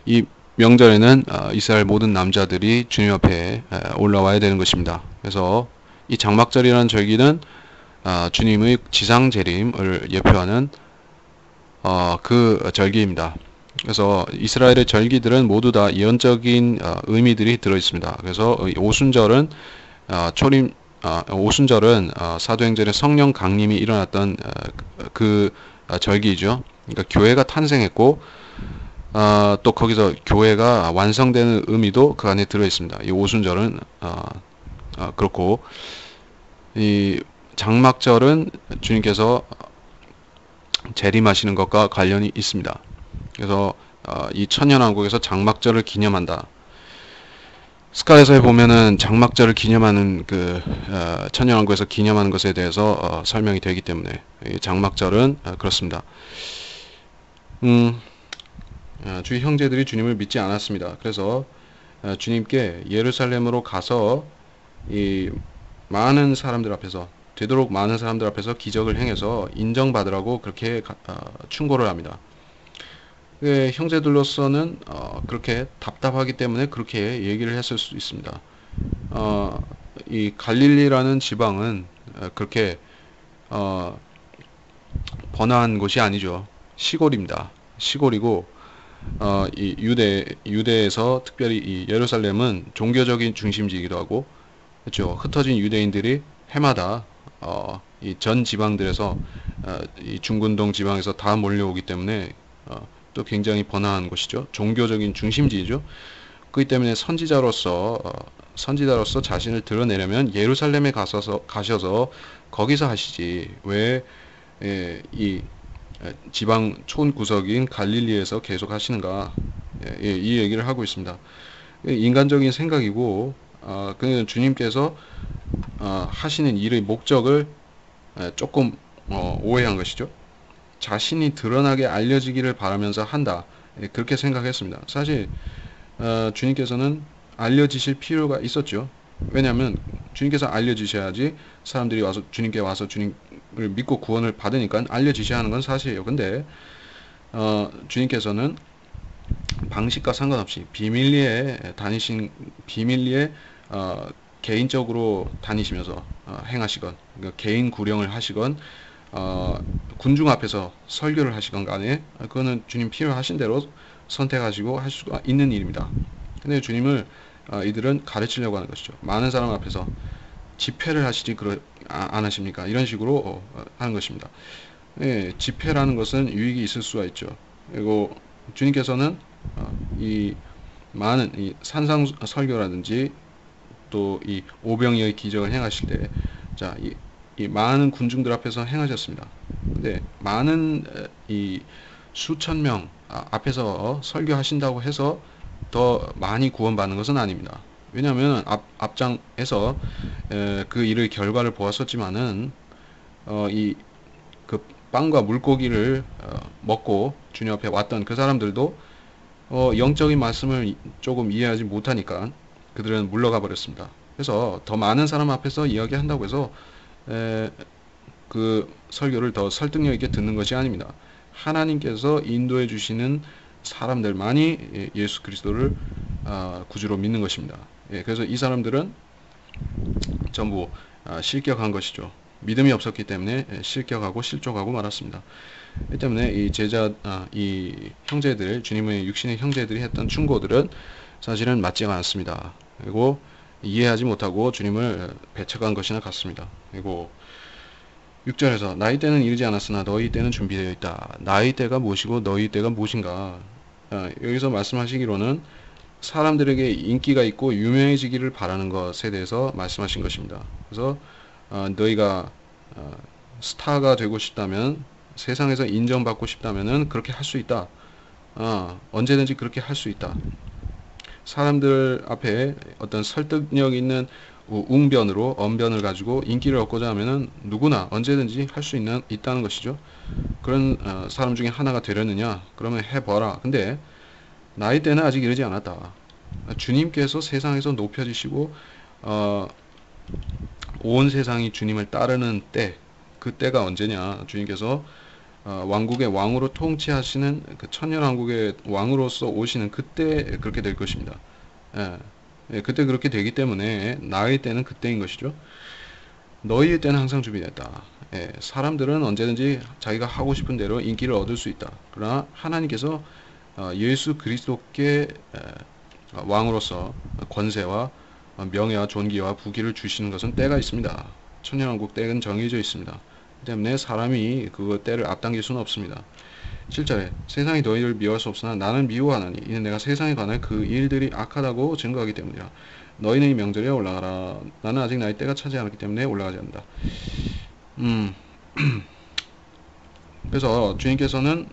이 명절에는 이스라엘 모든 남자들이 주님 앞에 올라와야 되는 것입니다. 그래서 이 장막절이라는 절기는 주님의 지상 재림을 예표하는 그 절기입니다. 그래서 이스라엘의 절기들은 모두 다 예언적인 의미들이 들어 있습니다. 그래서 오순절은 사도행전의 성령 강림이 일어났던 그 절기이죠. 그러니까 교회가 탄생했고 또 거기서 교회가 완성되는 의미도 그 안에 들어 있습니다. 이 오순절은 그렇고 이 장막절은 주님께서 재림하시는 것과 관련이 있습니다. 그래서 이 천년왕국에서 장막절을 기념한다. 스가랴서에 보면은 장막절을 기념하는 그 천년왕국에서 기념하는 것에 대해서 설명이 되기 때문에 이 장막절은 그렇습니다. 주의 형제들이 주님을 믿지 않았습니다. 그래서 주님께 예루살렘으로 가서 이 많은 사람들 앞에서 되도록 많은 사람들 앞에서 기적을 행해서 인정받으라고 그렇게 충고를 합니다. 형제들로서는 그렇게 답답하기 때문에 그렇게 얘기를 했을 수 있습니다. 이 갈릴리라는 지방은 그렇게 번화한 곳이 아니죠. 시골입니다. 시골이고 이 유대에서 특별히 이 예루살렘은 종교적인 중심지이기도 하고 그렇죠. 흩어진 유대인들이 해마다 이 전 지방들에서 이 중근동 지방에서 다 몰려오기 때문에 또 굉장히 번화한 곳이죠. 종교적인 중심지이죠. 그렇기 때문에 선지자로서 자신을 드러내려면 예루살렘에 가셔서 거기서 하시지 왜 이 지방 촌구석인 갈릴리에서 계속 하시는가? 이 얘기를 하고 있습니다. 인간적인 생각이고 그 주님께서 하시는 일의 목적을 조금 오해한 것이죠. 자신이 드러나게 알려지기를 바라면서 한다. 그렇게 생각했습니다. 사실 주님께서는 알려지실 필요가 있었죠. 왜냐하면 주님께서 알려지셔야지 사람들이 와서 주님께 와서 주님을 믿고 구원을 받으니까 알려지셔야 하는 건 사실이에요. 근데 주님께서는 방식과 상관없이 비밀리에 개인적으로 다니시면서 행하시건 그러니까 개인 구령을 하시건 군중 앞에서 설교를 하시건 간에 그거는 주님 필요하신 대로 선택하시고 할 수가 있는 일입니다. 근데 주님을 이들은 가르치려고 하는 것이죠. 많은 사람 앞에서 집회를 하시지 안 하십니까? 이런 식으로 하는 것입니다. 집회라는 것은 유익이 있을 수가 있죠. 그리고 주님께서는 이 많은 이 산상 설교라든지 또 이 오병이의 기적을 행하실 때, 이 많은 군중들 앞에서 행하셨습니다. 근데 많은 이 수천 명 앞에서 설교하신다고 해서 더 많이 구원받는 것은 아닙니다. 왜냐하면 앞장에서 그 일의 결과를 보았었지만은 이 그 빵과 물고기를 먹고 주님 앞에 왔던 그 사람들도 영적인 말씀을 조금 이해하지 못하니까 그들은 물러가 버렸습니다. 그래서 더 많은 사람 앞에서 이야기한다고 해서 그 설교를 더 설득력 있게 듣는 것이 아닙니다. 하나님께서 인도해 주시는 사람들만이 예수 그리스도를 구주로 믿는 것입니다. 그래서 이 사람들은 전부 실격한 것이죠. 믿음이 없었기 때문에 실격하고 실족하고 말았습니다. 이 때문에 이 형제들, 주님의 육신의 형제들이 했던 충고들은 사실은 맞지가 않습니다. 그리고 이해하지 못하고 주님을 배척한 것이나 같습니다. 그리고 6절에서 나의 때는 이르지 않았으나 너희 때는 준비되어 있다. 나의 때가 무엇이고 너희 때가 무엇인가? 여기서 말씀하시기로는 사람들에게 인기가 있고 유명해지기를 바라는 것에 대해서 말씀하신 것입니다. 그래서 너희가 스타가 되고 싶다면, 세상에서 인정받고 싶다면은 그렇게 할 수 있다. 언제든지 그렇게 할 수 있다. 사람들 앞에 어떤 설득력 있는 웅변으로 언변을 가지고 인기를 얻고자 하면은 누구나 언제든지 할 수 있다는 것이죠. 그런 사람 중에 하나가 되려느냐? 그러면 해봐라. 근데 나의 때는 아직 이르지 않았다. 주님께서 세상에서 높여지시고 온 세상이 주님을 따르는 때, 그 때가 언제냐? 주님께서 왕국의 왕으로 통치하시는 그 천년왕국의 왕으로서 오시는 그때 그렇게 될 것입니다. 그때 그렇게 되기 때문에 나의 때는 그때인 것이죠. 너희의 때는 항상 준비됐다. 사람들은 언제든지 자기가 하고 싶은 대로 인기를 얻을 수 있다. 그러나 하나님께서 예수 그리스도께 왕으로서 권세와 명예와 존귀와 부귀를 주시는 것은 때가 있습니다. 천년왕국 때는 정해져 있습니다. 때문에 사람이 그 때를 앞당길 수는 없습니다. 7절에 세상이 너희를 미워할 수 없으나 나는 미워하나니 이는 내가 세상에 관해 그 일들이 악하다고 증거하기 때문이라. 너희는 이 명절에 올라가라. 나는 아직 나의 때가 차지 않았기 때문에 올라가지 않는다. 그래서 주님께서는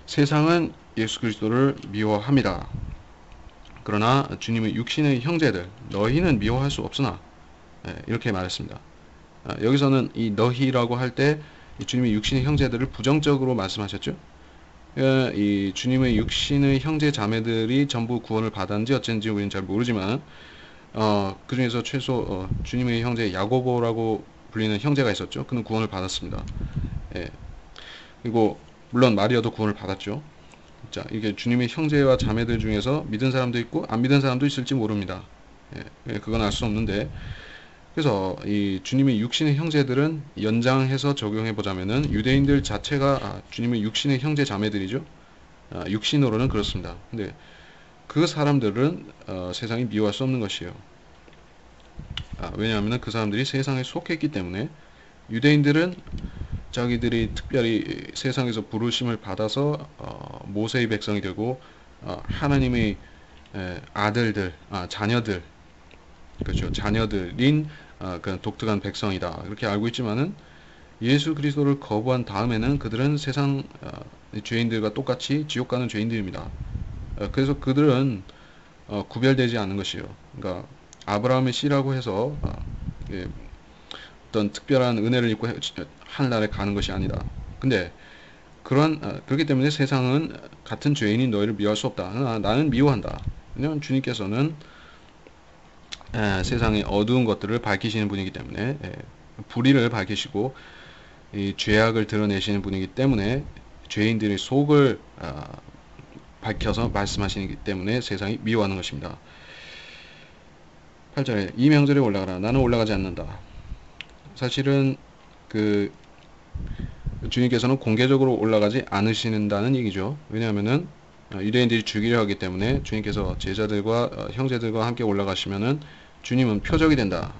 세상은 예수 그리스도를 미워합니다. 그러나 주님의 육신의 형제들 너희는 미워할 수 없으나 이렇게 말했습니다. 여기서는 이 너희라고 할 때 주님의 육신의 형제들을 부정적으로 말씀하셨죠. 이 주님의 육신의 형제 자매들이 전부 구원을 받았는지 어쩐지 우리는 잘 모르지만 그 중에서 최소 주님의 형제 야고보라고 불리는 형제가 있었죠. 그는 구원을 받았습니다. 그리고 물론 마리아도 구원을 받았죠. 자, 이게 주님의 형제와 자매들 중에서 믿은 사람도 있고 안 믿은 사람도 있을지 모릅니다. 그건 알 수 없는데, 그래서 이 주님의 육신의 형제들은 연장해서 적용해 보자면은 유대인들 자체가 주님의 육신의 형제 자매들이죠. 육신으로는 그렇습니다. 근데 그 사람들은 세상이 미워할 수 없는 것이에요. 왜냐하면 그 사람들이 세상에 속했기 때문에. 유대인들은 자기들이 특별히 세상에서 부르심을 받아서 모세의 백성이 되고 하나님의 아들들, 자녀들, 그렇죠. 자녀들인 그런 독특한 백성이다. 그렇게 알고 있지만은 예수 그리스도를 거부한 다음에는 그들은 세상 죄인들과 똑같이 지옥 가는 죄인들입니다. 그래서 그들은 구별되지 않는 것이요. 그러니까 아브라함의 씨라고 해서 어떤 특별한 은혜를 입고 하늘나라에 가는 것이 아니다. 근데 그렇기 때문에 세상은 같은 죄인인 너희를 미워할 수 없다. 나는 미워한다. 왜냐하면 주님께서는 세상의 어두운 것들을 밝히시는 분이기 때문에, 불의를 밝히시고 이 죄악을 드러내시는 분이기 때문에 죄인들의 속을 밝혀서 말씀하시기 때문에 세상이 미워하는 것입니다. 8절에 이 명절에 올라가라. 나는 올라가지 않는다. 사실은 그 주님께서는 공개적으로 올라가지 않으신다는 얘기죠. 왜냐하면은 유대인들이 죽이려 하기 때문에 주님께서 제자들과 형제들과 함께 올라가시면은 주님은 표적이 된다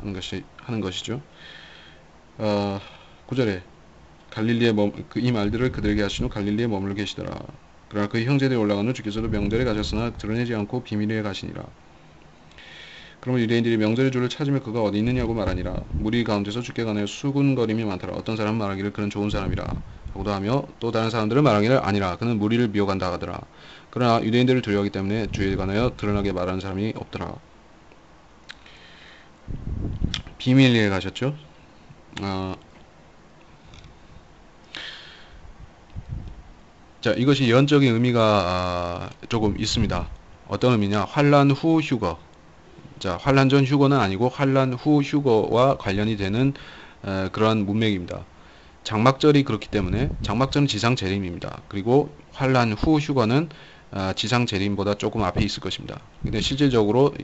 하는 것이죠. 9절에 갈릴리에 이 말들을 그들에게 하신 후 갈릴리에 머물러 계시더라. 그러나 그의 형제들이 올라간 후 주께서도 명절에 가셨으나 드러내지 않고 비밀리에 가시니라. 그러면 유대인들이 명절의 주를 찾으며 그가 어디 있느냐고 말하니라. 무리 가운데서 주께 관하여 수군거림이 많더라. 어떤 사람은 말하기를 그는 좋은 사람이라 하고도 하며 또 다른 사람들은 말하기를 아니라 그는 무리를 미워간다 하더라. 그러나 유대인들을 두려워하기 때문에 주에 관하여 드러나게 말하는 사람이 없더라. 비밀리에 가셨죠. 자, 이것이 예언적인 의미가 조금 있습니다. 어떤 의미냐? 환란 후 휴거. 자, 환란 전 휴거는 아니고 환란 후 휴거와 관련이 되는 그러한 문맥입니다. 장막절이 그렇기 때문에 장막절은 지상 재림입니다. 그리고 환란 후 휴거는 지상 재림보다 조금 앞에 있을 것입니다. 근데 실질적으로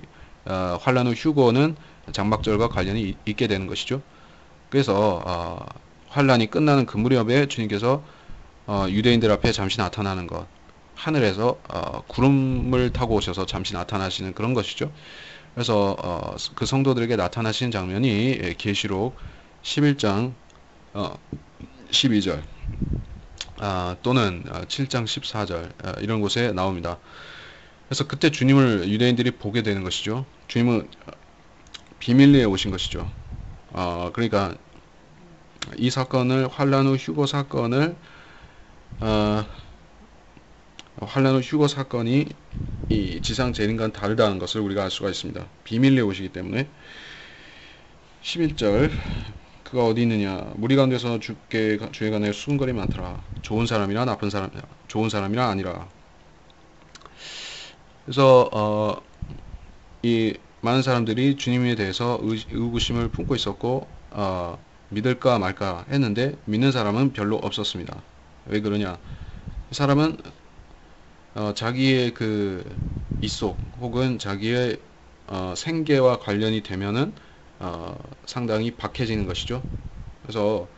환란 후 휴거는 장막절과 관련이 있게 되는 것이죠. 그래서 환란이 끝나는 그 무렵에 주님께서 유대인들 앞에 잠시 나타나는 것, 하늘에서 구름을 타고 오셔서 잠시 나타나시는 그런 것이죠. 그래서 그 성도들에게 나타나시는 장면이 계시록 11장 12절 또는 7장 14절 이런 곳에 나옵니다. 그래서 그때 주님을 유대인들이 보게 되는 것이죠. 주님은 비밀리에 오신 것이죠. 그러니까 이 사건을 환란 후 휴거 사건을 환란 후 휴거 사건이 이 지상 재림과는 다르다는 것을 우리가 알 수가 있습니다. 비밀리에 오시기 때문에 11절 그가 어디 있느냐 무리 가운데서 주에 관하여 수군거리 많더라. 좋은 사람이라 나쁜 사람이라 좋은 사람이라 아니라. 그래서 이 많은 사람들이 주님에 대해서 의구심을 품고 있었고 믿을까 말까 했는데 믿는 사람은 별로 없었습니다. 왜 그러냐? 이 사람은 자기의 그 이속 혹은 자기의 생계와 관련이 되면은 상당히 박해지는 것이죠. 그래서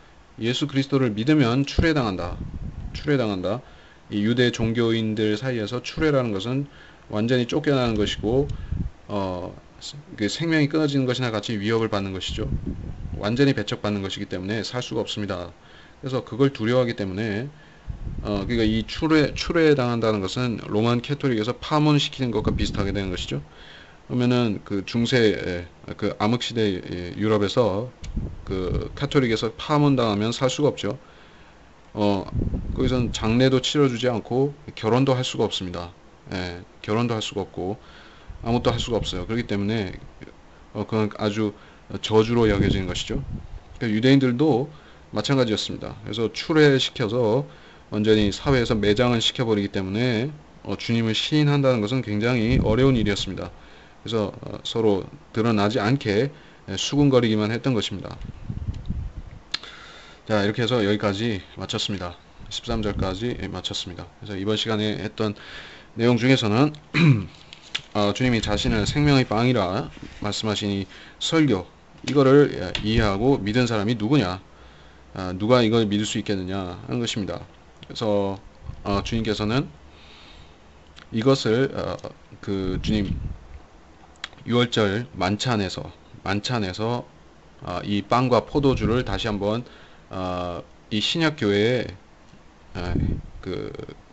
예수 그리스도를 믿으면 추례당한다. 추례당한다. 이 유대 종교인들 사이에서 추례라는 것은 완전히 쫓겨나는 것이고 그 생명이 끊어지는 것이나 같이 위협을 받는 것이죠. 완전히 배척받는 것이기 때문에 살 수가 없습니다. 그래서 그걸 두려워하기 때문에 그러니까 이 추례 당한다는 것은 로만 캐토릭에서 파문시키는 것과 비슷하게 되는 것이죠. 그러면은 그 중세 그 암흑 시대 유럽에서 그 카톨릭에서 파문당하면 살 수가 없죠. 거기선 장례도 치러주지 않고 결혼도 할 수가 없습니다. 결혼도 할 수가 없고 아무것도 할 수가 없어요. 그렇기 때문에 그건 아주 저주로 여겨지는 것이죠. 그러니까 유대인들도 마찬가지였습니다. 그래서 추례시켜서 완전히 사회에서 매장을 시켜버리기 때문에 주님을 시인한다는 것은 굉장히 어려운 일이었습니다. 그래서 서로 드러나지 않게 수군거리기만 했던 것입니다. 자, 이렇게 해서 여기까지 마쳤습니다. 13절까지 마쳤습니다. 그래서 이번 시간에 했던 내용 중에서는 주님이 자신을 생명의 빵이라 말씀하신 이 설교 이거를 이해하고 믿은 사람이 누구냐, 누가 이걸 믿을 수 있겠느냐 하는 것입니다. 그래서 주님께서는 이것을 그 주님 6월절 만찬에서 이 빵과 포도주를 다시 한번 이 신약 교회에 그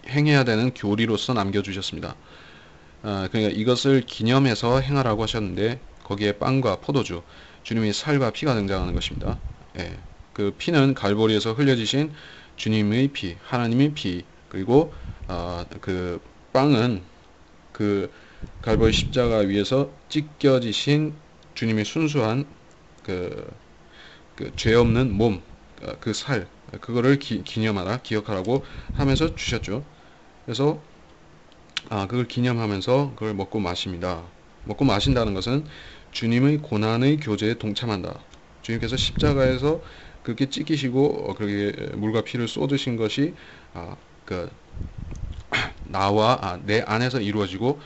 행해야 되는 교리로서 남겨주셨습니다. 그러니까 이것을 기념해서 행하라고 하셨는데 거기에 빵과 포도주, 주님의 살과 피가 등장하는 것입니다. 그 피는 갈보리에서 흘려지신 주님의 피, 하나님의 피, 그리고 그 빵은 그 갈보리 십자가 위에서 찢겨지신 주님의 순수한 그 죄 없는 몸, 그 살, 그거를 기념하라, 기억하라고 하면서 주셨죠. 그래서 그걸 기념하면서 그걸 먹고 마십니다. 먹고 마신다는 것은 주님의 고난의 교제에 동참한다. 주님께서 십자가에서 그렇게 찢기시고 그렇게 물과 피를 쏟으신 것이 그 나와 내 안에서 이루어지고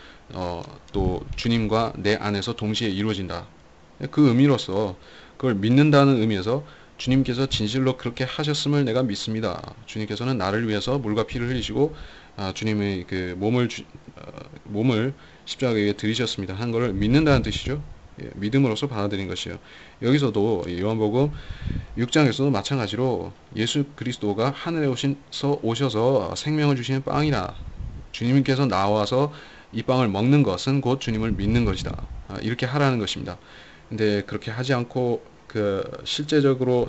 또 주님과 내 안에서 동시에 이루어진다. 그 의미로서 그걸 믿는다는 의미에서 주님께서 진실로 그렇게 하셨음을 내가 믿습니다. 주님께서는 나를 위해서 물과 피를 흘리시고 주님의 그 몸을 십자가에 들이셨습니다. 한 것을 믿는다는 뜻이죠. 믿음으로써 받아들인 것이에요. 여기서도 요한복음 6장에서도 마찬가지로 예수 그리스도가 하늘에 오셔서 생명을 주시는 빵이라, 주님께서 나와서 이 빵을 먹는 것은 곧 주님을 믿는 것이다. 이렇게 하라는 것입니다. 근데 그렇게 하지 않고 그 실제적으로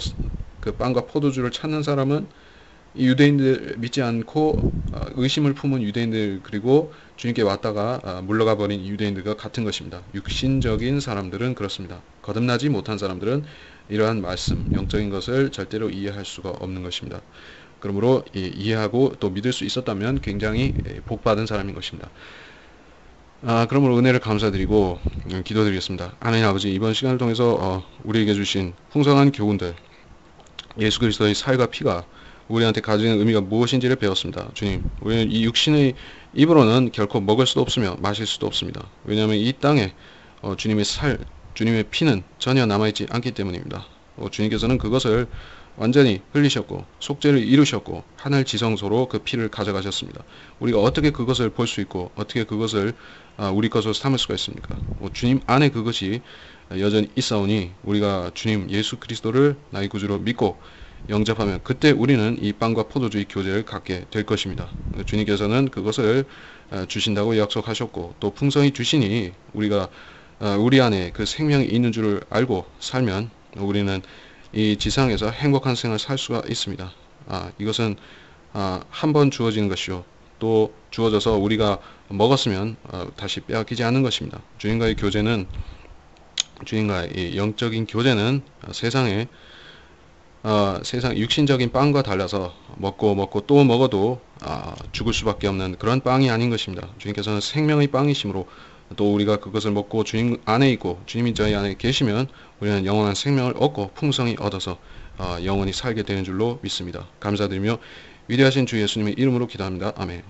그 빵과 포도주를 찾는 사람은 이 유대인들 믿지 않고 의심을 품은 유대인들, 그리고 주님께 왔다가 물러가 버린 유대인들과 같은 것입니다. 육신적인 사람들은 그렇습니다. 거듭나지 못한 사람들은 이러한 말씀, 영적인 것을 절대로 이해할 수가 없는 것입니다. 그러므로 이해하고 또 믿을 수 있었다면 굉장히 복받은 사람인 것입니다. 그러므로 은혜를 감사드리고 기도드리겠습니다. 하나님 아버지, 이번 시간을 통해서 우리에게 주신 풍성한 교훈들, 예수 그리스도의 살과 피가 우리한테 가지는 의미가 무엇인지를 배웠습니다. 주님, 우리는 이 육신의 입으로는 결코 먹을 수도 없으며 마실 수도 없습니다. 왜냐하면 이 땅에 주님의 살, 주님의 피는 전혀 남아있지 않기 때문입니다. 주님께서는 그것을 완전히 흘리셨고 속죄를 이루셨고 하늘 지성소로 그 피를 가져가셨습니다. 우리가 어떻게 그것을 볼 수 있고 어떻게 그것을 우리 것으로 삼을 수가 있습니까? 주님 안에 그것이 여전히 있사오니 우리가 주님 예수 그리스도를 나의 구주로 믿고 영접하면 그때 우리는 이 빵과 포도주의 교제를 갖게 될 것입니다. 주님께서는 그것을 주신다고 약속하셨고 또 풍성히 주시니 우리가 우리 안에 그 생명이 있는 줄을 알고 살면 우리는 이 지상에서 행복한 생활을 살 수가 있습니다. 이것은 한 번 주어지는 것이요 또 주어져서 우리가 먹었으면 다시 빼앗기지 않는 것입니다. 주님과의 교제는 주님과의 이 영적인 교제는 세상 육신적인 빵과 달라서 먹고 또 먹어도 죽을 수밖에 없는 그런 빵이 아닌 것입니다. 주님께서는 생명의 빵이시므로 또 우리가 그것을 먹고 주님 안에 있고 주님이 저희 안에 계시면 우리는 영원한 생명을 얻고 풍성히 얻어서 영원히 살게 되는 줄로 믿습니다. 감사드리며 위대하신 주 예수님의 이름으로 기도합니다. 아멘.